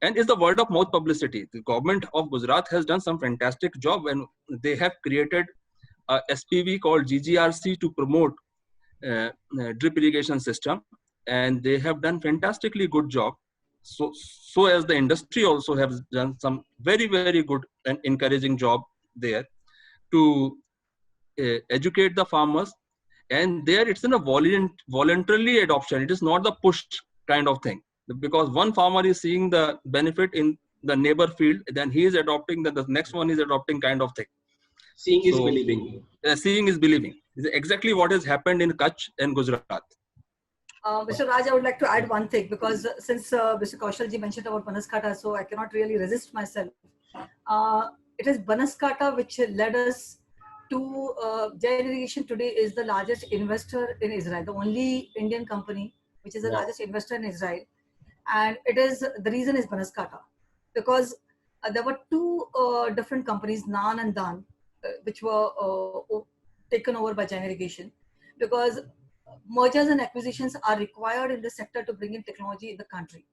and is the word of mouth publicity. The government of Gujarat has done some fantastic job, and they have created a SPV called GGRC to promote drip irrigation system, and they have done fantastically good job. So as the industry also has done some very, very good and encouraging job there to educate the farmers. And there it's in a voluntarily adoption. It is not the push kind of thing, because one farmer is seeing the benefit in the neighbor field, then he is adopting, then the next one is adopting kind of thing.
Seeing is believing.
Seeing is believing. This is exactly what has happened in Kutch and Gujarat.
Mr. Raj, I would like to add one thing, because since Mr. Kaushalji mentioned about Banaskantha, so I cannot really resist myself. It is Banaskantha which led us to Jai Irrigation today is the largest investor in Israel, the only Indian company which is the largest investor in Israel. And the reason is Banaskantha, because there were two different companies, Nan and Dan, which were taken over by Jai Irrigation, because mergers and acquisitions are required in this sector to bring in technology in the country.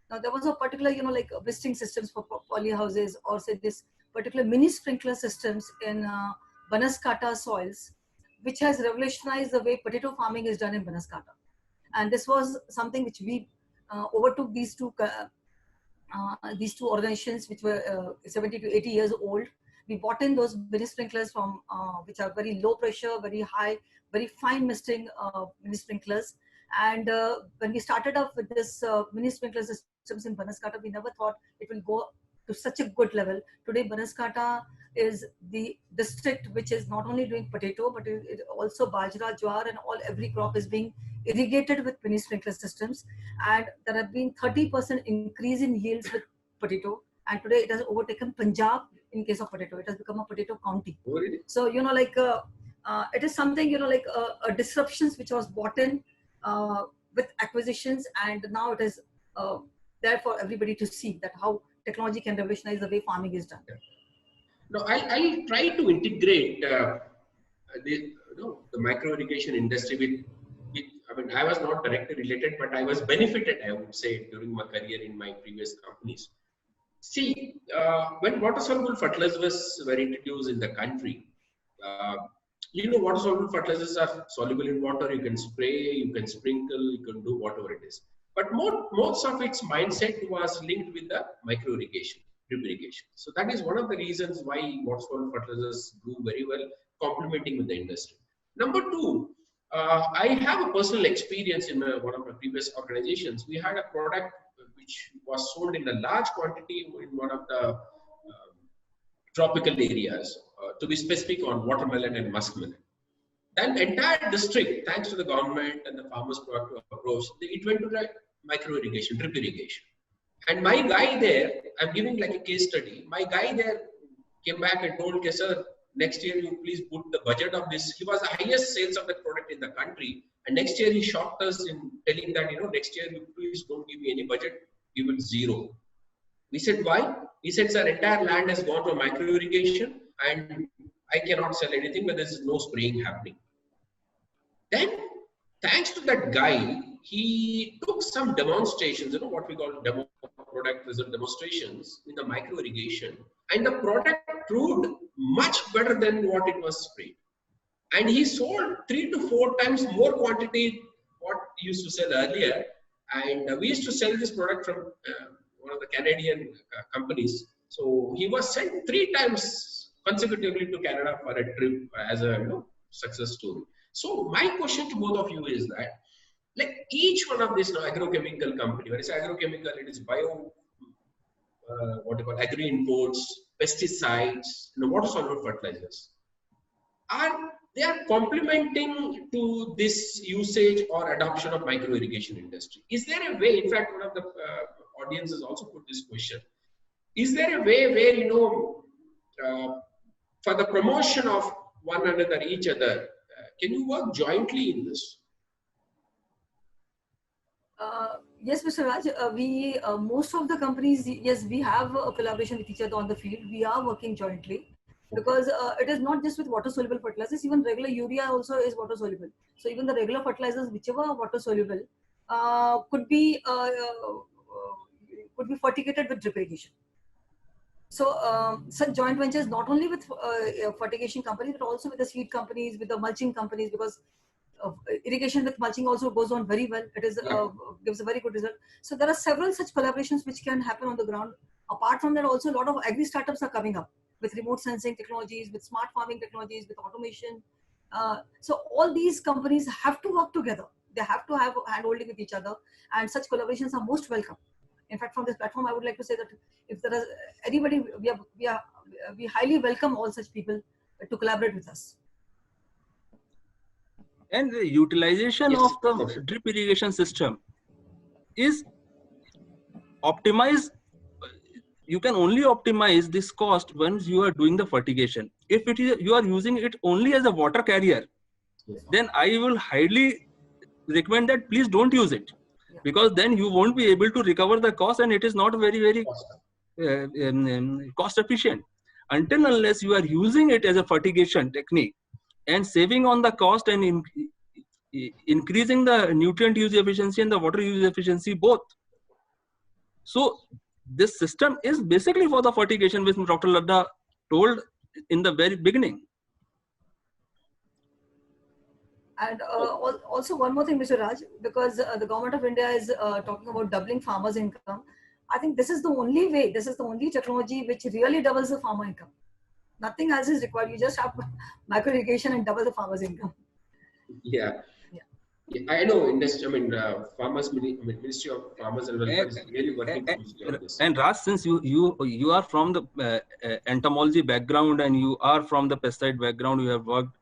Now there was a particular, like misting systems for poly houses, or say this particular mini sprinkler systems in Banaskantha soils, which has revolutionized the way potato farming is done in Banaskantha. And this was something which we overtook these two organizations, which were 70 to 80 years old. We bought in those mini sprinklers from which are very low pressure, very high, very fine misting mini sprinklers. And when we started off with this mini sprinkler systems in Banaskantha, we never thought it will go to such a good level. Today, Banaskantha is the district which is not only doing potato, but it also bajra, jowar, and every crop is being irrigated with mini sprinkler systems. And there have been 30% increase in yields with potato. And today it has overtaken Punjab in case of potato. It has become a potato county.
Really?
So, it is something, like a disruptions which was bought in with acquisitions, and now it is there for everybody to see that how technology can revolutionize the way farming is done.
Now, I'll try to integrate the micro irrigation industry with. I was not directly related, but I was benefited, I would say, during my career in my previous companies. See, when water-soluble fertilizers were introduced in the country, water-soluble fertilizers are soluble in water. You can spray, you can sprinkle, you can do whatever it is. But most of its mindset was linked with the micro irrigation, drip irrigation. So that is one of the reasons why water-soluble fertilizers do very well, complementing with the industry. Number two, I have a personal experience in one of my previous organizations. We had a product which was sold in a large quantity in one of the tropical areas, to be specific on watermelon and muskmelon. Then entire district, thanks to the government and the farmers proactive approach, it went to like micro irrigation, drip irrigation. And my guy there, I'm giving like a case study. My guy there came back and told, okay, sir, next year you please put the budget of this. He was the highest sales of that product in the country. And next year he shocked us in telling that, next year you please don't give me any budget, give it zero. We said, why? He said, sir, entire land has gone to micro irrigation and I cannot sell anything, but there is no spraying happening. Then, thanks to that guy, he took some demonstrations, what we call demo product result demonstrations in the micro irrigation, and the product proved much better than what it was sprayed. And he sold 3 to 4 times more quantity what he used to sell earlier. And we used to sell this product from one of the Canadian companies. So he was sent 3 times consecutively to Canada for a trip as a success story. So my question to both of you is that, like each one of these agrochemical company, when it's agrochemical, it is bio, agri imports, pesticides, water soluble fertilizers. They are complementing to this usage or adoption of micro irrigation industry. Is there a way? In fact, one of the audiences also put this question. Is there a way where for the promotion of one another, each other, can you work jointly in this?
Yes, Mr. Raj, we most of the companies, yes, we have a collaboration with each other on the field. We are working jointly because it is not just with water soluble fertilizers, even regular urea also is water soluble. So even the regular fertilizers, whichever are water soluble, could be fertigated with drip irrigation. So such joint ventures not only with fertigation companies, but also with the seed companies, with the mulching companies, because irrigation with mulching also goes on very well. It is gives a very good result. So there are several such collaborations which can happen on the ground. Apart from that, also a lot of agri startups are coming up with remote sensing technologies, with smart farming technologies, with automation. So all these companies have to work together. They have to have hand-holding with each other, and such collaborations are most welcome. In fact, from this platform, I would like to say that if there is anybody, we highly welcome all such people to collaborate with us.
And the utilization of the drip irrigation system is optimized. You can only optimize this cost once you are doing the fertigation. If it is you are using it only as a water carrier, then I will highly recommend that please don't use it, because then you won't be able to recover the cost, and it is not very cost efficient. Until unless you are using it as a fertigation technique and saving on the cost and increasing the nutrient use efficiency and the water use efficiency both. So this system is basically for the fertigation, which Dr. Ladda told in the very beginning.
And also one more thing, Mr. Raj, because the government of India is talking about doubling farmers' income. I think this is the only way, this is the only technology which really doubles the farmer income. Nothing else is required. You just have micro irrigation and double the farmer's income.
Yeah. I know industry. Ministry of Farmers and Welfare is really working on this.
And Raj, since you are from the entomology background and you are from the pesticide background, you have worked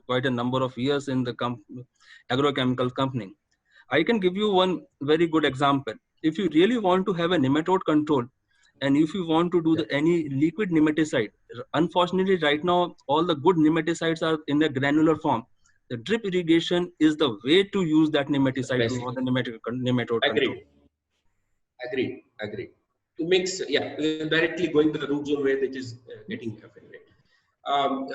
quite a number of years in the agrochemical company. I can give you one very good example. If you really want to have a nematode control, and if you want to do any liquid nematicide, unfortunately right now all the good nematicides are in the granular form. The drip irrigation is the way to use that nematicide for the nematode control.
Agreed. To mix, directly going to the root zone where it is getting affected.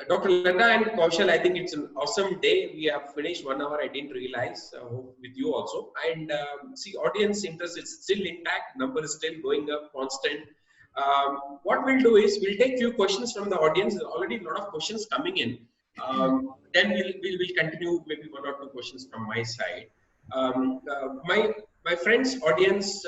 Dr. Ladda and Kaushal, I think it's an awesome day. We have finished 1 hour. I didn't realize with you also. And see, audience interest is still intact. Number is still going up, constant. What we'll do is we'll take few questions from the audience. There's already a lot of questions coming in. Then we'll continue maybe 1 or 2 questions from my side. My friends, audience,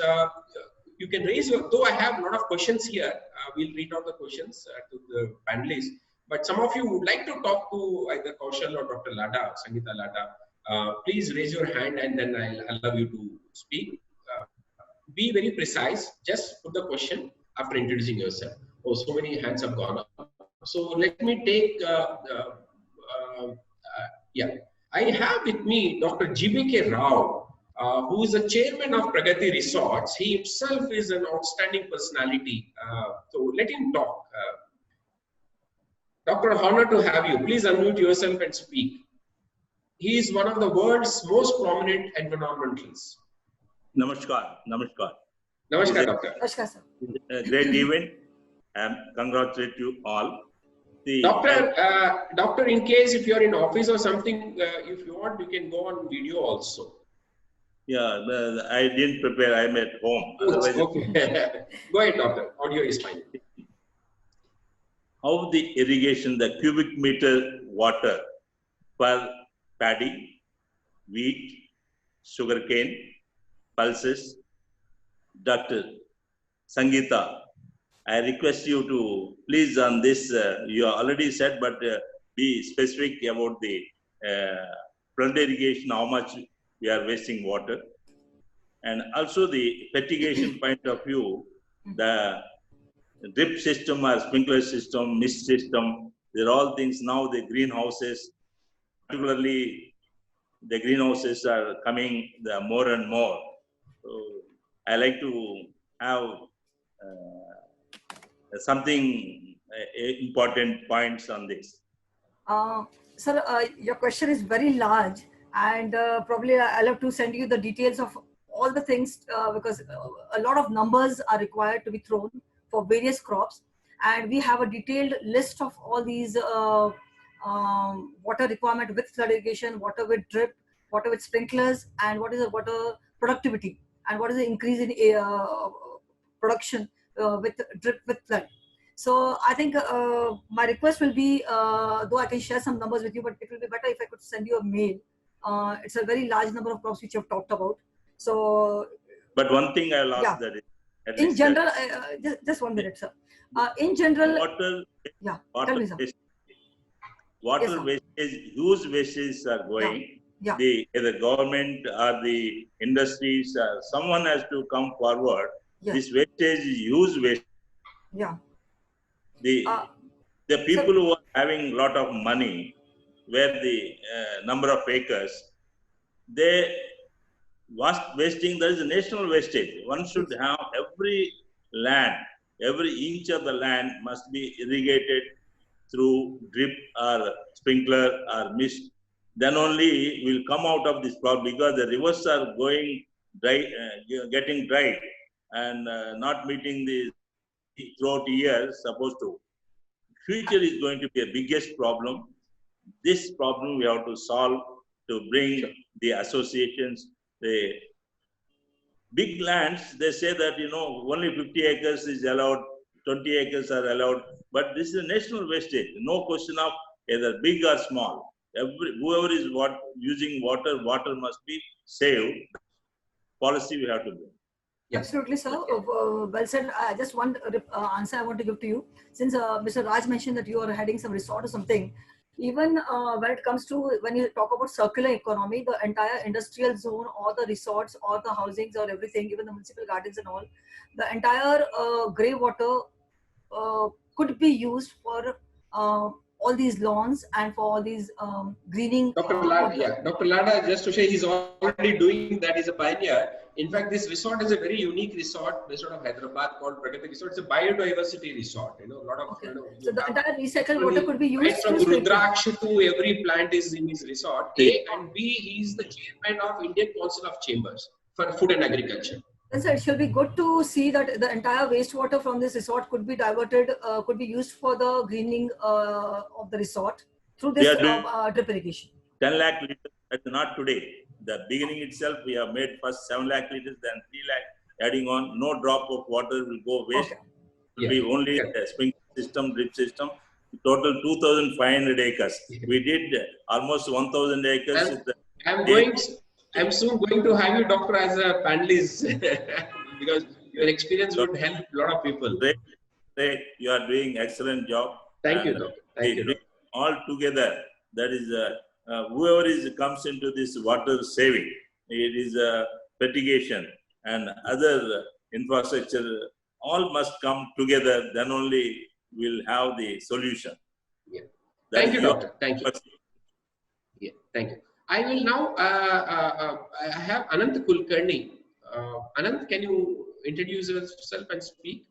you can raise your, though I have a lot of questions here, we'll read out the questions to the panelists. But some of you would like to talk to either Kaushal or Dr. Lada, Sangeeta Lada. Please raise your hand and then I'll allow you to speak. Be very precise. Just put the question after introducing yourself. Oh, so many hands have gone up. So let me take, I have with me Dr. GBK Rao, who is the chairman of Pragati Resorts. He himself is an outstanding personality. So let him talk. Doctor, honor to have you. Please unmute yourself and speak. He is one of the world's most prominent environmentalists.
Namaskar. Namaskar.
Namaskar, Doctor.
Namaskar, sir.
A great event. And congratulate you all.
Doctor, in case if you're in office or something, if you want, you can go on video also.
Yeah, I didn't prepare. I'm at home.
Otherwise, okay. Go ahead, Doctor. Audio is fine.
How the irrigation, the cubic meter water per paddy, wheat, sugarcane, pulses. Dr. Sangeeta, I request you to please on this, you already said, but be specific about the flood irrigation, how much we are wasting water. And also the fertigation point of view, the drip system or sprinkler system, mist system, they're all things now the greenhouses, particularly the greenhouses are coming more and more. So I like to have something important points on this.
Sir, your question is very large, and probably I'll have to send you the details of all the things because a lot of numbers are required to be thrown for various crops, and we have a detailed list of all these water requirement with flood irrigation, water with drip, water with sprinklers, and what is the water productivity, and what is the increase in production with drip with flood. So I think my request will be, though I can share some numbers with you, but it will be better if I could send you a mail. It's a very large number of crops which you have talked about. So,
but one thing I'll ask that is,
in general, just 1 minute, sir. In general,
water wastage, huge wastes are going.
Yeah.
The government or the industries, someone has to come forward.
Yes.
This wastage is huge waste.
Yeah.
The people who are having a lot of money, where the number of acres, they wasting, there is a national wastage. One should have every land, every inch of the land must be irrigated through drip or sprinkler or mist. Then only we'll come out of this problem, because the rivers are going dry, getting dry and not meeting the throughout year supposed to. Future is going to be a biggest problem. This problem we have to solve to bring the associations, the big lands. They say that only 50 acres is allowed, 20 acres are allowed, but this is a national wastage. No question of either big or small. Whoever is using water must be saved. Policy we have to do.
Absolutely, sir. Well said. Just one answer I want to give to you. Since Mr. Raj mentioned that you are heading some resort or something, even when it comes to, when you talk about circular economy, the entire industrial zone or the resorts or the housings or everything, even the municipal gardens and all, the entire grey water could be used for all these lawns and for all these greening.
Dr. Lada, just to say, he's already doing that. He's a pioneer. In fact, this resort is a very unique resort based out of Hyderabad called Pragati Resort. It's a biodiversity resort. A lot of.
Okay. So the entire recycled water could be used.
Right from Rudraksh to every plant is in his resort. A and B, he's the chairman of Indian Council of Chambers for Food and Agriculture.
So it should be good to see that the entire wastewater from this resort could be diverted, could be used for the greening of the resort through this drip irrigation.
10 lakh liters, that's not today. The beginning itself, we have made first 7 lakh liters, then 3 lakh, adding on. No drop of water will go waste.
Okay.
It will be only the sprinkler system, drip system. Total 2,500 acres. We did almost 1,000 acres.
I'm soon going to have you, Doctor, as a panelist because your experience would help a lot of people.
Great. You are doing excellent job.
Thank you, doctor. Thank you,
bring
doctor.
all together. That is, whoever comes into this water saving, it is fertigation and other infrastructure, all must come together. Then only we'll have the solution.
Yeah.
That
Thank
is
you,
your
doctor. Thank you.
first.
Yeah, thank you. I will now I have Anant Kulkarni. Anant, can you introduce yourself and speak?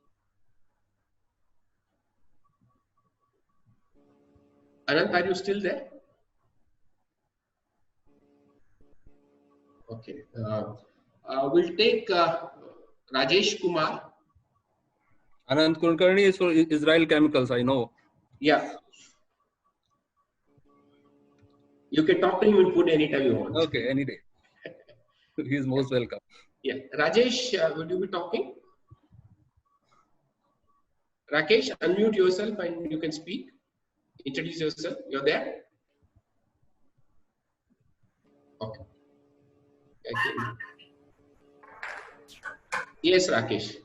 Anant, are you still there? Okay. We'll take Rajesh Kumar.
Anant Kulkarni is for Israel Chemicals, I know.
Yeah. You can talk to him and put anytime you want.
Okay, any day. He is most welcome.
Yeah. Rajesh, will you be talking? Rakesh, unmute yourself and you can speak. Introduce yourself. You're there? Okay. Yes, Rakesh.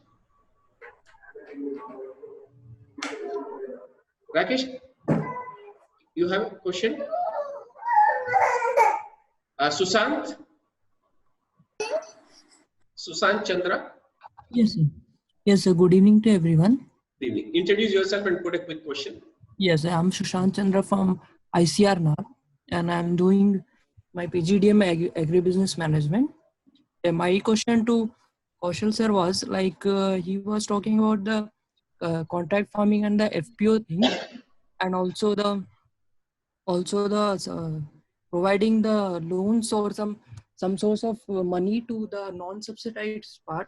Rakesh, you have a question? Susant? Susant Chandra?
Yes, sir. Yes, sir. Good evening to everyone.
Good evening. Introduce yourself and put a quick question.
Yes, I'm Sushant Chandra from ICR now, and I'm doing my PGDM Agribusiness Management. My question to Kaushal sir was like he was talking about the contract farming and the FPO thing, and also the providing the loans or some source of money to the non-subsidized part.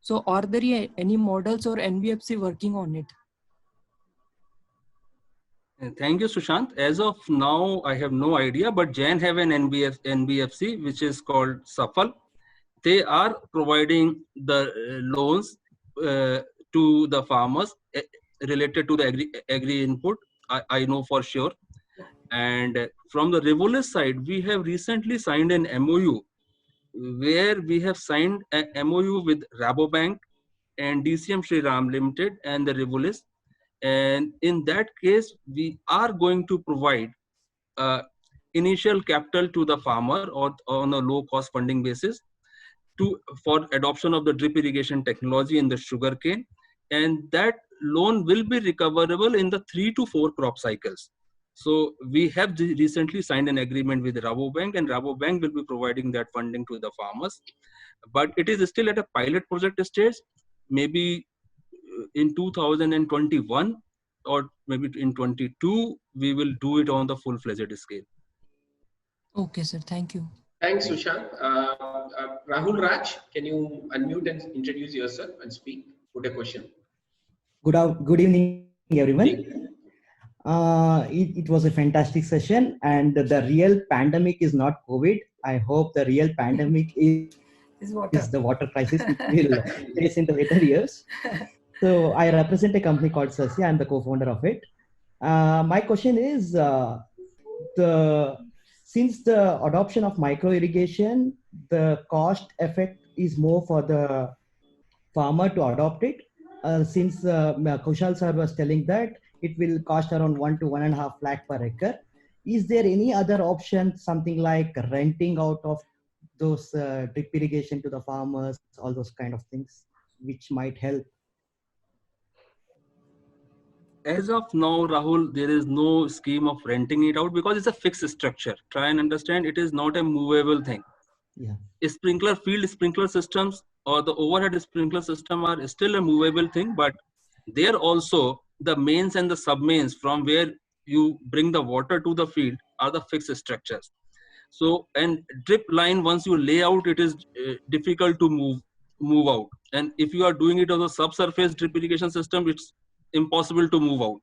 So are there any models or NBFC working on it?
Thank you, Sushant. As of now, I have no idea, but Jain have an NBFC, which is called Safal. They are providing the loans to the farmers related to the agri input. I know for sure. And from the Revolis side, we have recently signed an MOU where we have signed a MOU with Rabobank and DCM Shriram Limited and the Revolis. And in that case, we are going to provide initial capital to the farmer or on a low cost funding basis for adoption of the drip irrigation technology in the sugarcane. And that loan will be recoverable in the 3 to 4 crop cycles. So we have recently signed an agreement with Rabobank, and Rabobank will be providing that funding to the farmers. But it is still at a pilot project stage. Maybe in 2021 or maybe in 22, we will do it on the full-fledged scale.
Okay, sir. Thank you.
Thanks, Sushant. Rahul Raj, can you unmute and introduce yourself and speak? Put a question.
Good evening, everyone. It was a fantastic session, and the real pandemic is not COVID. I hope the real pandemic is the water crisis we will face in the later years. So I represent a company called Sasya. I'm the co-founder of it. My question is, since the adoption of micro irrigation, the cost effect is more for the farmer to adopt it. Since Kaushal sir was telling that it will cost around 1 to 1.5 lakh per acre. Is there any other option, something like renting out of those drip irrigation to the farmers, all those kind of things, which might help?
As of now, Rahul, there is no scheme of renting it out because it's a fixed structure. Try and understand, it is not a movable thing.
Yeah.
Field sprinkler systems or the overhead sprinkler system are still a movable thing, but there also the mains and the sub-mains from where you bring the water to the field are the fixed structures. So, and drip line, once you lay out, it is difficult to move out. And if you are doing it on a subsurface drip irrigation system, it's impossible to move out,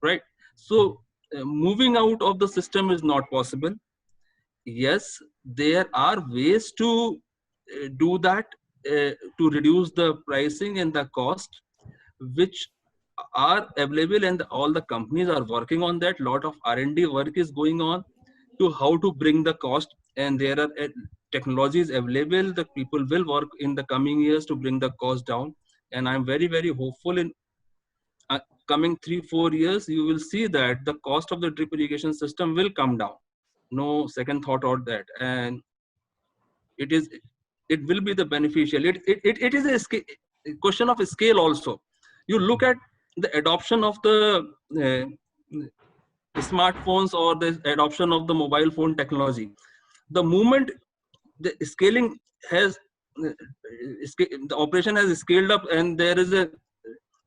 right? So moving out of the system is not possible. Yes, there are ways to do that to reduce the pricing and the cost, which are available, and all the companies are working on that. Lot of R&D work is going on to how to bring the cost, and there are technologies available that people will work in the coming years to bring the cost down. And I'm very, very hopeful in coming 3-4 years, you will see that the cost of the drip irrigation system will come down. No second thought on that. And it will be the beneficial. It is a question of scale also. You look at the adoption of the smartphones or the adoption of the mobile phone technology. The moment the scaling has, the operation has scaled up and there is a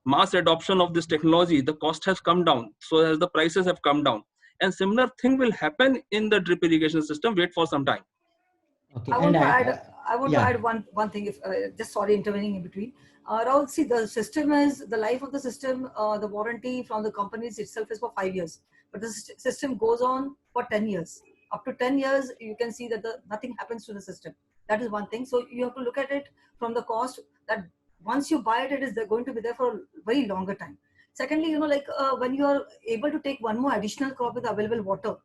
mass adoption of this technology, the cost has come down. So as the prices have come down. And similar thing will happen in the drip irrigation system. Wait for some time.
Okay.
I want to add one thing, if just sorry intervening in between. Rahul, see, the system is, the life of the system, the warranty from the companies itself is for 5 years, but the system goes on for 10 years. Up to 10 years, you can see that nothing happens to the system. That is one thing. So you have to look at it from the cost, that once you buy it, it is going to be there for a very longer time. Secondly, like when you are able to take one more additional crop with available water,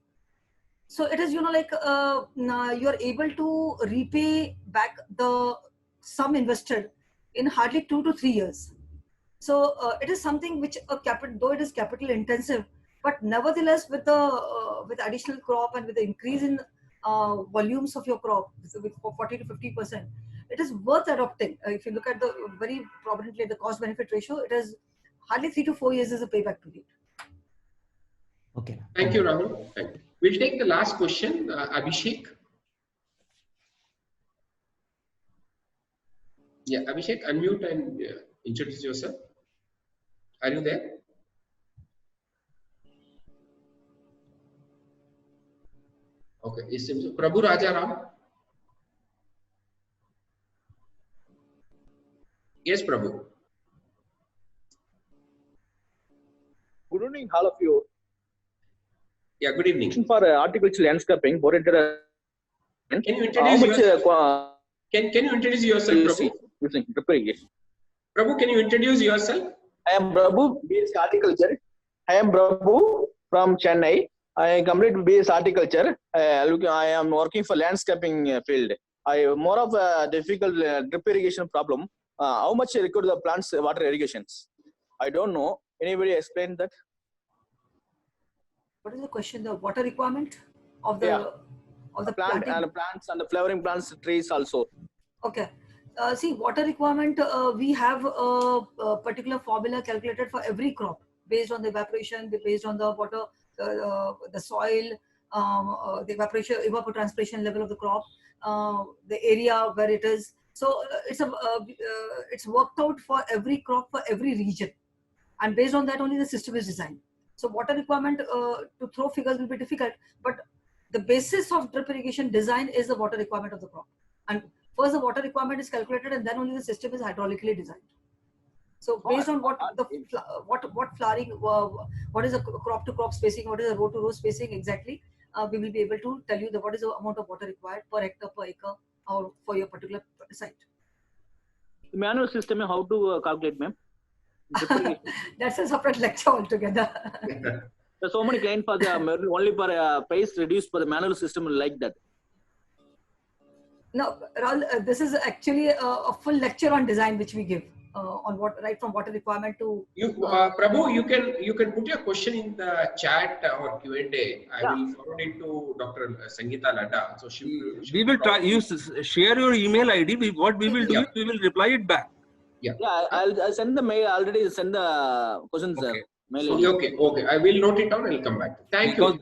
so it is, you are able to repay back the sum invested in hardly 2 to 3 years. So it is something which though it is capital intensive, but nevertheless with additional crop and with the increase in volumes of your crop with 40 to 50%, it is worth adopting. If you look at the very prominently the cost benefit ratio, it is hardly 3 to 4 years as a payback period.
Okay.
Thank you, Rahul. Thank you. We'll take the last question, Abhishek. Yeah, Abhishek, unmute and introduce yourself. Are you there? Okay, it seems Prabhu Rajaram. Yes, Prabhu.
Good evening, all of you.
Yeah, good evening.
For horticultural landscaping,
can you introduce yourself? Can you introduce yourself, Prabhu?
Using drip irrigation.
Prabhu, can you introduce yourself?
I am Prabhu, BS Horticulture. I am Prabhu from Chennai. I complete BS Horticulture. I am working for landscaping field. I more of a difficult drip irrigation problem. How much require the plants water irrigations? I don't know. Anybody explain that?
What is the question? The water requirement of the
plant and plants and the flowering plants, trees also.
Okay. See, water requirement, we have a particular formula calculated for every crop based on the evaporation, based on the water, the soil, the evapotranspiration level of the crop, the area where it is. So it's worked out for every crop for every region, and based on that only the system is designed. So water requirement, to throw figures will be difficult, but the basis of drip irrigation design is the water requirement of the crop. And first the water requirement is calculated and then only the system is hydraulically designed. So based on what flowering, what is the crop to crop spacing, what is the row to row spacing exactly, we will be able to tell you what is the amount of water required per hectare per acre or for your particular site.
The manual system, how to calculate, ma'am?
That's a separate lecture altogether.
There's so many clients for the only for price reduced for the manual system like that.
No, Rahul, this is actually a full lecture on design which we give on what, right from water requirement to.
Prabhu, you can put your question in the chat or Q&A. I will forward it to Dr. Sangeeta Ladda. So
we will try. You share your email ID. What we will do is we will reply it back.
Yeah, I'll send the mail. Already send the questions.
Okay.
Okay. I will note it down. I'll come back. Thank you.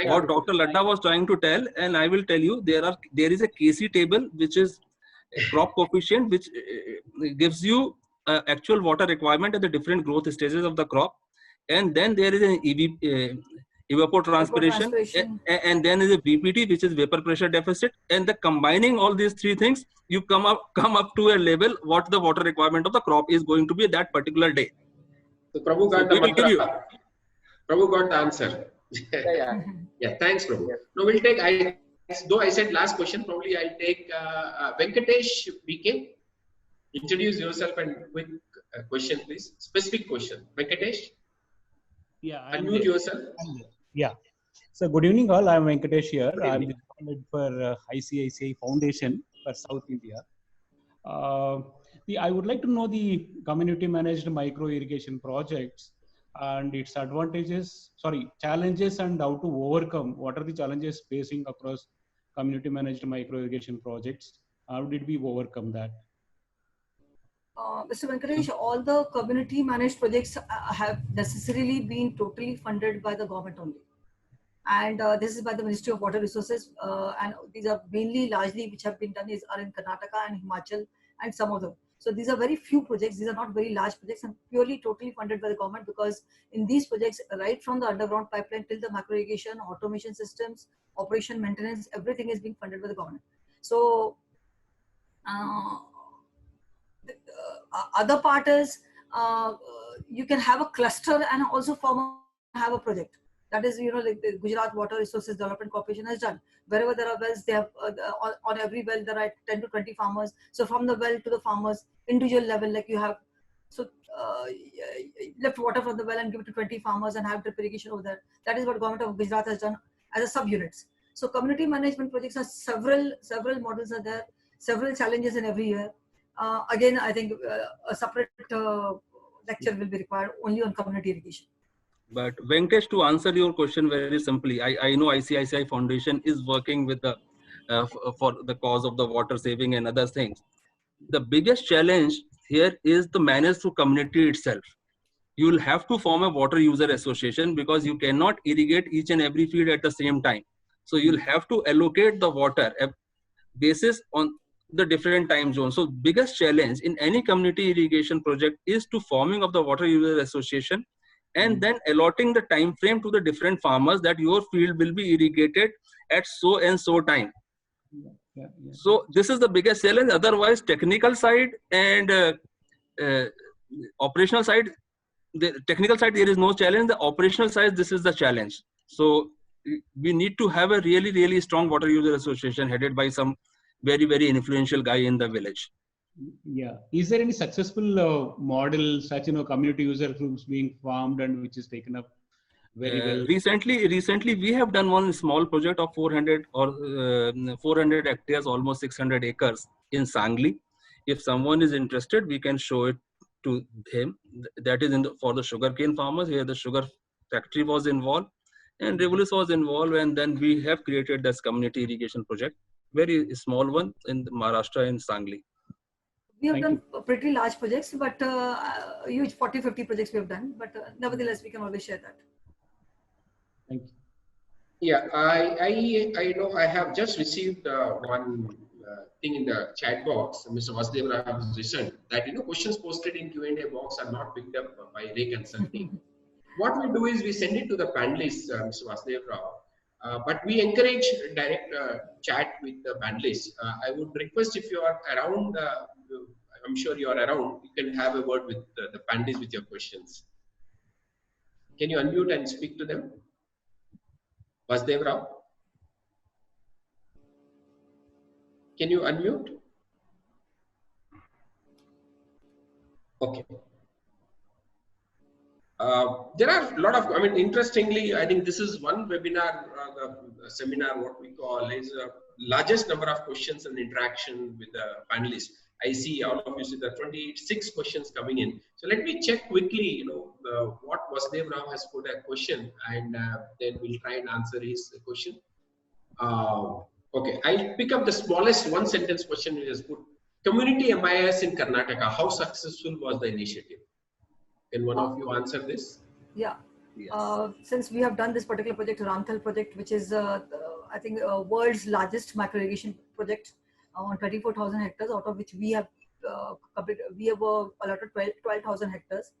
What Dr. Ladda was trying to tell, and I will tell you, there is a KC table which is crop coefficient, which gives you actual water requirement at the different growth stages of the crop, and then there is an evapotranspiration, and then is a VPT, which is vapor pressure deficit, and the combining all these three things, you come up to a level what the water requirement of the crop is going to be that particular day.
So Prabhu got the mantra. Prabhu got the answer. Yeah, thanks, Prabhu. Now we'll take, though I said last question, probably I'll take Venkatesh BK. Introduce yourself and quick question, please. Specific question. Venkatesh?
Yeah.
Unmute yourself.
Yeah. So good evening all. I'm Venkatesh here. I'm responded for ICICI Foundation for South India. I would like to know the community managed micro irrigation projects. and its advantages, challenges and how to overcome. What are the challenges facing across community managed micro irrigation projects? How did we overcome that?
Mr. Venkatesh, all the community managed projects have necessarily been totally funded by the government only. And this is by the Ministry of Water Resources. And these are mainly largely which have been done are in Karnataka and Himachal and some of them. So these are very few projects. These are not very large projects and purely totally funded by the government, because in these projects, right from the underground pipeline till the macro irrigation, automation systems, operation, maintenance, everything is being funded by the government. So other part is you can have a cluster and also have a project. That is, like the Gujarat Water Resources Development Corporation has done. Wherever there are wells, they have on every well there are 10 to 20 farmers. So from the well to the farmers, individual level, like you have, so lift water from the well and give it to 20 farmers and have drip irrigation over there. That is what government of Gujarat has done as a subunits. So community management projects are several models are there, several challenges in every year. Again, I think a separate lecture will be required only on community irrigation.
But Venkatesh, to answer your question very simply, I know ICICI Foundation is working with the for the cause of the water saving and other things. The biggest challenge here is the manage through community itself. You will have to form a water user association, because you cannot irrigate each and every field at the same time. So you'll have to allocate the water basis on the different time zones. So biggest challenge in any community irrigation project is to forming of the water user association, and then allotting the time frame to the different farmers that your field will be irrigated at so and so time. So this is the biggest challenge. Otherwise, technical side and operational side, the technical side there is no challenge. The operational side, this is the challenge. So we need to have a really strong water user association headed by some very influential guy in the village.
Yeah. Is there any successful model, such community user groups being formed and which is taken up very well?
Recently, we have done one small project of 400 hectares, almost 600 acres in Sangli. If someone is interested, we can show it to him. That is for the sugarcane farmers. Here the sugar factory was involved and Revolut was involved, and then we have created this community irrigation project, very small one in Maharashtra in Sangli.
We have done pretty large projects, but huge 40-50 projects we have done. But nevertheless, we can always share that.
Thank you.
Yeah, I know I have just received one thing in the chat box. Mr. Vasudev Rao has written that questions posted in Q&A box are not picked up by Ray Consulting. What we do is we send it to the panelists, Mr. Vasudev Rao. But we encourage direct chat with the panelists. I would request, if you are around, I'm sure you are around, you can have a word with the panelists with your questions. Can you unmute and speak to them? Vasudev Rao? Can you unmute? Okay. There are a lot of, interestingly, I think this is one webinar, seminar, what we call is largest number of questions and interaction with the panelists. I see all of you see the 26 questions coming in. So let me check quickly, what Vasudev Rao has put a question, and then we'll try and answer his question. Okay, I'll pick up the smallest one sentence question he has put. Community MIS in Karnataka, how successful was the initiative? Can one of you answer this?
Yeah. Yes. Since we have done this particular project, Ramthal project, which is, I think, world's largest micro irrigation project on 24,000 hectares, out of which we have allotted 12,000 hectares.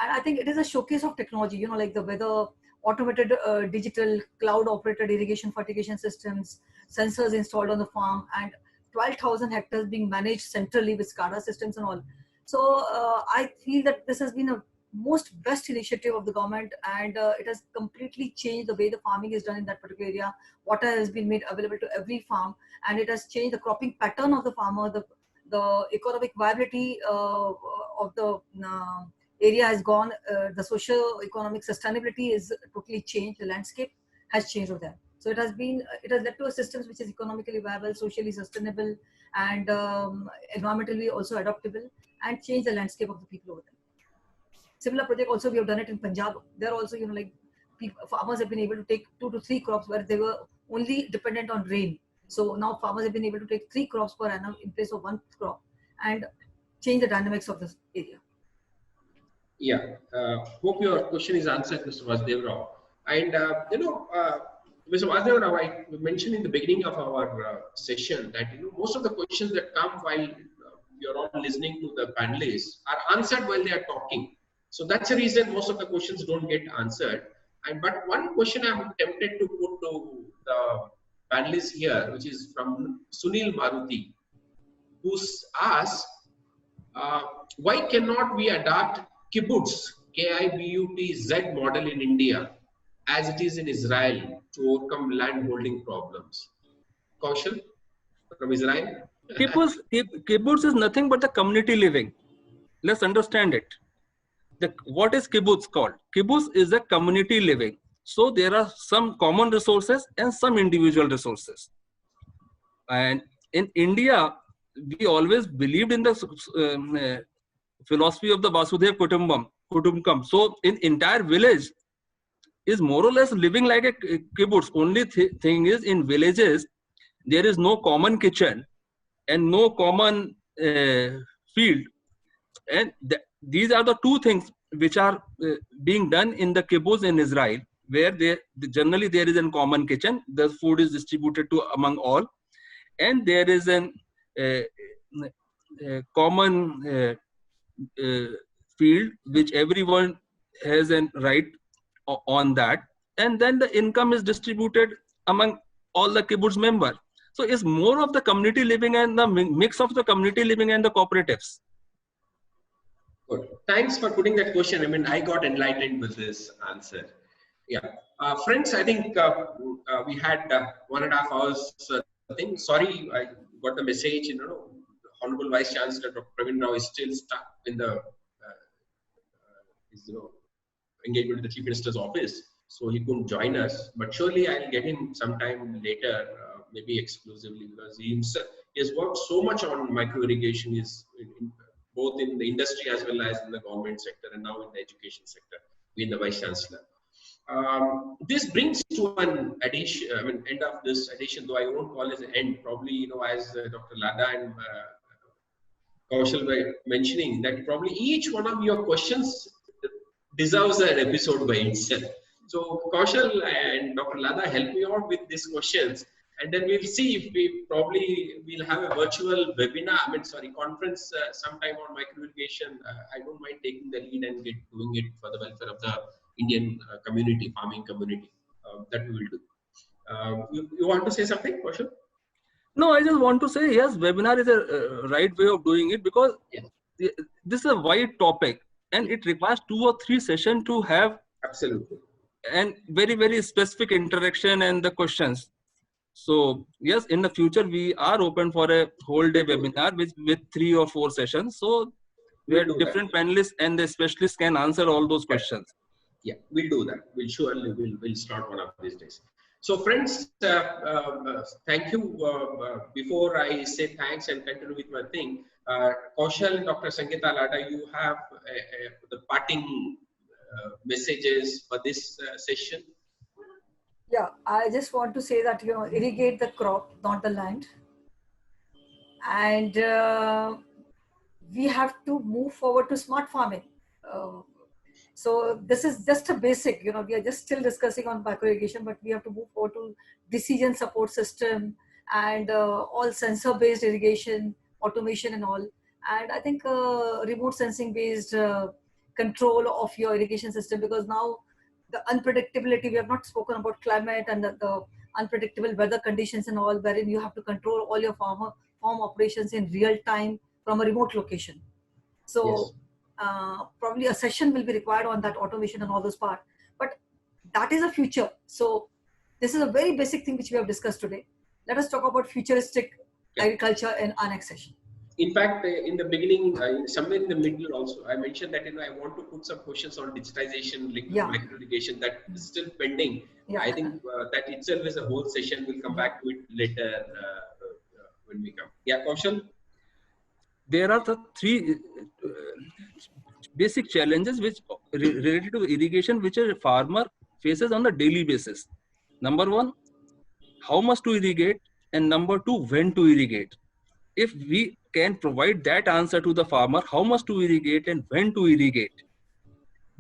And I think it is a showcase of technology, like the weather, automated digital cloud operated irrigation fertigation systems, sensors installed on the farm, and 12,000 hectares being managed centrally with SCADA systems and all. So I feel that this has been a most best initiative of the government, and it has completely changed the way the farming is done in that particular area. Water has been made available to every farm, and it has changed the cropping pattern of the farmer. The economic viability of the area has gone. The socio-economic sustainability is totally changed. The landscape has changed over there. So it has led to a system which is economically viable, socially sustainable, and environmentally also adaptable, and change the landscape of the people over there. Similar project also we have done it in Punjab. There also, like farmers have been able to take 2 to 3 crops where they were only dependent on rain. So now farmers have been able to take 3 crops per annum in place of 1 crop and change the dynamics of this area.
Yeah, hope your question is answered, Mr. Vasudev Rao. And Mr. Vasudev Rao, I mentioned in the beginning of our session that most of the questions that come while you're all listening to the panelists are answered while they are talking. So that's the reason most of the questions don't get answered. But one question I'm tempted to put to the panelists here, which is from Sunil Maruti, who's asked, why cannot we adopt kibbutz, K-I-B-U-T-Z model in India as it is in Israel to overcome land holding problems? Kaushal from Israel?
Kibbutz is nothing but the community living. Let's understand it. What is kibbutz called? Kibbutz is a community living. So there are some common resources and some individual resources. And in India, we always believed in the philosophy of the Vasudhaiva Kutumbakam. So in entire village is more or less living like a kibbutz. Only thing is, in villages, there is no common kitchen and no common field. And these are the two things which are being done in the kibbutz in Israel, where generally there is a common kitchen. The food is distributed to among all. And there is a common field which everyone has a right on that, and then the income is distributed among all the kibbutz members. So it's more of the community living and the mix of the community living and the cooperatives.
Good. Thanks for putting that question. I mean, I got enlightened with this answer. Yeah. Friends, I think we had 1.5 hours thing. Sorry, I got the message, Honorable Vice Chancellor Dr. Praveen Rao is still stuck in the engagement with the Chief Minister's office, so he couldn't join us. But surely I'll get him sometime later, maybe exclusively, because he has worked so much on micro irrigation, both in the industry as well as in the government sector, and now in the education sector, being the Vice Chancellor. This brings to an addition, end of this edition, though I won't call it an end. Probably, as Dr. Lada and Kaushal were mentioning, that probably each one of your questions deserves an episode by itself. So Kaushal and Dr. Lada, help me out with these questions, and then we'll see if we'll have a virtual webinar, conference sometime on micro irrigation. I don't mind taking the lead and doing it for the welfare of the Indian community, farming community. That we will do. You want to say something, Kaushal?
No, I just want to say, yes, webinar is a right way of doing it, because this is a wide topic and it requires 2 or 3 sessions to have
absolutely
and very, very specific interaction and the questions. So yes, in the future we are open for a whole day webinar with 3 or 4 sessions. So where different panelists and the specialists can answer all those questions.
Yeah, we'll do that. We'll surely we'll start one of these days. So friends, thank you. Before I say thanks and continue with my thing, Kaushal and Dr. Sangeeta Lada, you have the parting messages for this session.
Yeah, I just want to say that, irrigate the crop, not the land. And we have to move forward to smart farming. So this is just a basic, we are just still discussing on micro irrigation, but we have to move forward to decision support system and all sensor based irrigation, automation and all. And I think remote sensing based control of your irrigation system, because now the unpredictability, we have not spoken about climate and the unpredictable weather conditions and all, wherein you have to control all your farm operations in real time from a remote location. So yes. Probably a session will be required on that automation and all those parts, but that is a future. So this is a very basic thing which we have discussed today. Let us talk about futuristic agriculture in our next session.
In fact, in the beginning, somewhere in the middle also, I mentioned that I want to put some questions on digitization, micro irrigation, that is still pending. Yeah. I think that itself is a whole session. We'll come back to it later when we come. Yeah, Kaushal?
There are the 3 basic challenges which related to irrigation, which a farmer faces on a daily basis. Number one, how much to irrigate, and number two, when to irrigate. If we can provide that answer to the farmer, how much to irrigate and when to irrigate,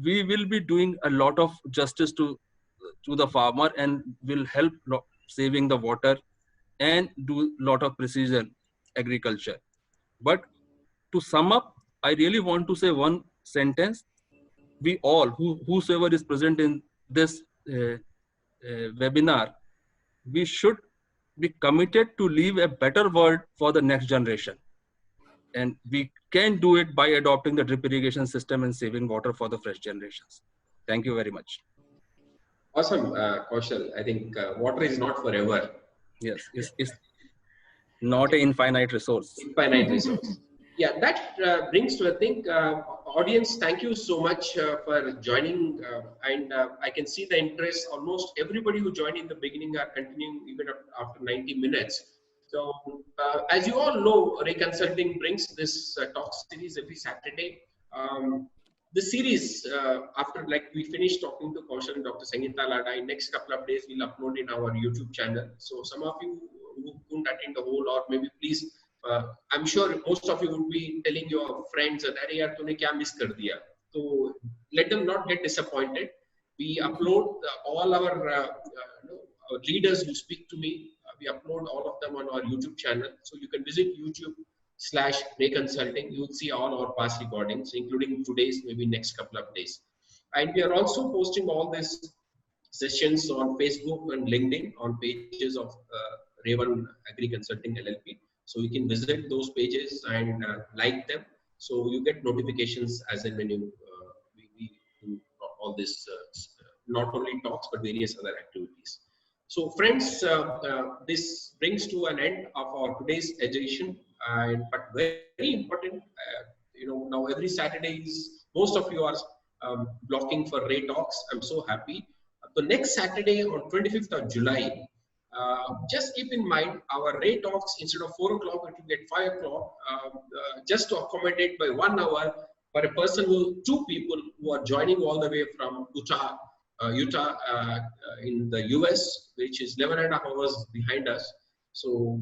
we will be doing a lot of justice to the farmer and will help saving the water and do a lot of precision agriculture. But to sum up, I really want to say one sentence. We all, whosoever is present in this webinar, we should be committed to leave a better world for the next generation. And we can do it by adopting the drip irrigation system and saving water for the fresh generations. Thank you very much.
Awesome, Kaushal. I think water is not forever.
Yes, it's not an infinite resource.
Infinite resource. Yeah, that brings to, I think, audience, thank you so much for joining. And I can see the interest. Almost everybody who joined in the beginning are continuing even after 90 minutes. So as you all know, Ray Consulting brings this talk series every Saturday. The series, after we finish talking to Kaushal and Dr. Sangeeta Lada, in next couple of days, we'll upload in our YouTube channel. So some of you who couldn't attend the whole, or maybe please, I'm sure most of you would be telling your friends that, "Arey yaar, tune kya miss kar diya?" So let them not get disappointed. We upload all our leaders who speak to me. We upload all of them on our YouTube channel. So you can visit YouTube/Ray Consulting. You'll see all our past recordings, including today's, maybe next couple of days. And we are also posting all these sessions on Facebook and LinkedIn on pages of Ray1 Agri Consulting LLP. So you can visit those pages and like them. So you get notifications as and when we do all this, not only talks, but various other activities. So friends, this brings to an end of our today's edition. But very important, now every Saturday most of you are blocking for Ray Talks. I'm so happy. The next Saturday on 25th of July, just keep in mind our Ray Talks, instead of 4 o'clock, it will get 5 o'clock, just to accommodate by 1 hour for a person two people who are joining all the way from Utah in the US, which is 11.5 hours behind us. So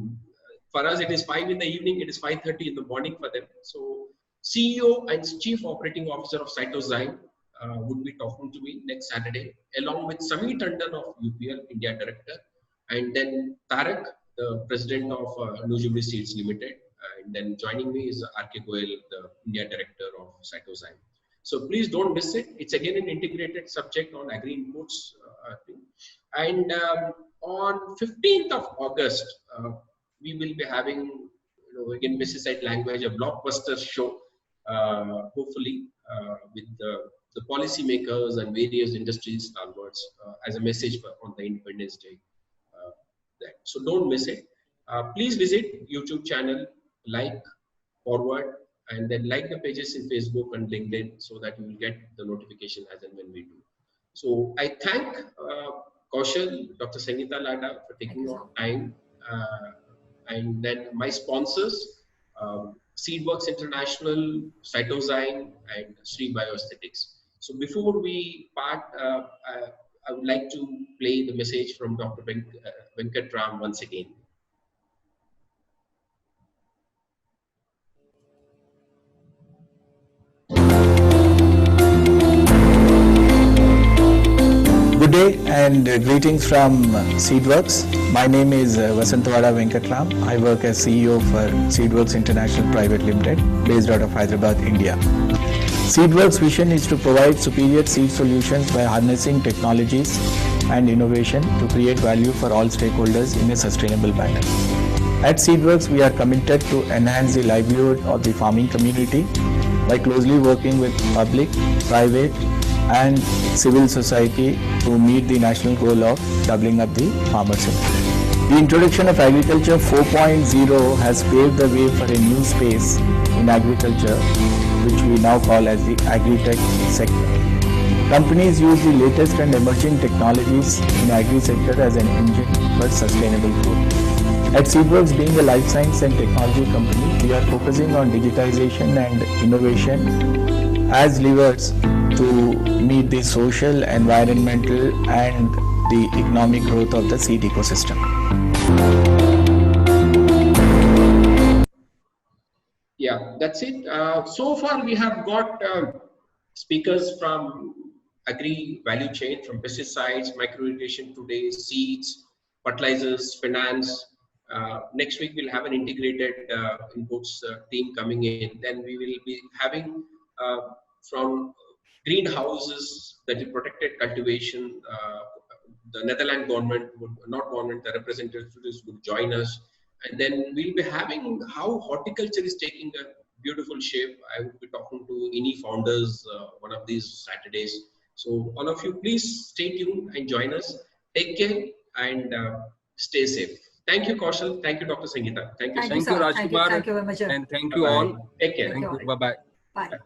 for us, it is 5 in the evening, it is 5:30 in the morning for them. So CEO and Chief Operating Officer of Cytozyme would be talking to me next Saturday, along with Samir Tandon of UPL, India Director, and then Tarak, the President of Nujibri Seeds Limited. And then joining me is R.K. Goyal, the India Director of Cytozyme. So please don't miss it. It's again an integrated subject on agri inputs. And on 15th of August, we will be having, again, pesticide language, a blockbuster show, hopefully, with the policymakers and various industries stalwarts as a message on the Independence Day. So don't miss it. Please visit YouTube channel, like, forward, and then like the pages in Facebook and LinkedIn so that you will get the notification as and when we do. So I thank Kaushal, Dr. Sangeeta Lada for taking your time. And then my sponsors, Seedworks International, Cytozyme, and Sri Bioaesthetics. So before we part, I would like to play the message from Dr. Venkat Ram once again.
Good day and greetings from Seedworks. My name is Vasantawada Venkatram. I work as CEO for Seedworks International Private Limited, based out of Hyderabad, India. Seedworks' vision is to provide superior seed solutions by harnessing technologies and innovation to create value for all stakeholders in a sustainable manner. At Seedworks, we are committed to enhance the livelihood of the farming community by closely working with public, private, and civil society to meet the national goal of doubling up the farmers' income. The introduction of Agriculture 4.0 has paved the way for a new space in agriculture, which we now call as the agri-tech sector. Companies use the latest and emerging technologies in agri-sector as an engine for sustainable growth. At Seedworks, being a life science and technology company, we are focusing on digitization and innovation as levers to meet the social, environmental and the economic growth of the seed ecosystem.
Yeah, that's it. So far we have got speakers from agri value chain, from pesticides, micro irrigation today, seeds, fertilizers, finance. Next week we'll have an integrated inputs team coming in. Then we will be having from greenhouses, that is protected cultivation. The Netherlands government would, not government, the representatives would join us. And then we'll be having how horticulture is taking a beautiful shape. I will be talking to INI founders one of these Saturdays. So all of you, please stay tuned and join us. Take care and stay safe. Thank you, Kaushal. Thank you, Dr. Sangeeta. Thank you.
Thank you,
Rajkumar.
Thank you very much.
And thank you all.
Take care.
Thank you. Bye-bye.
Bye.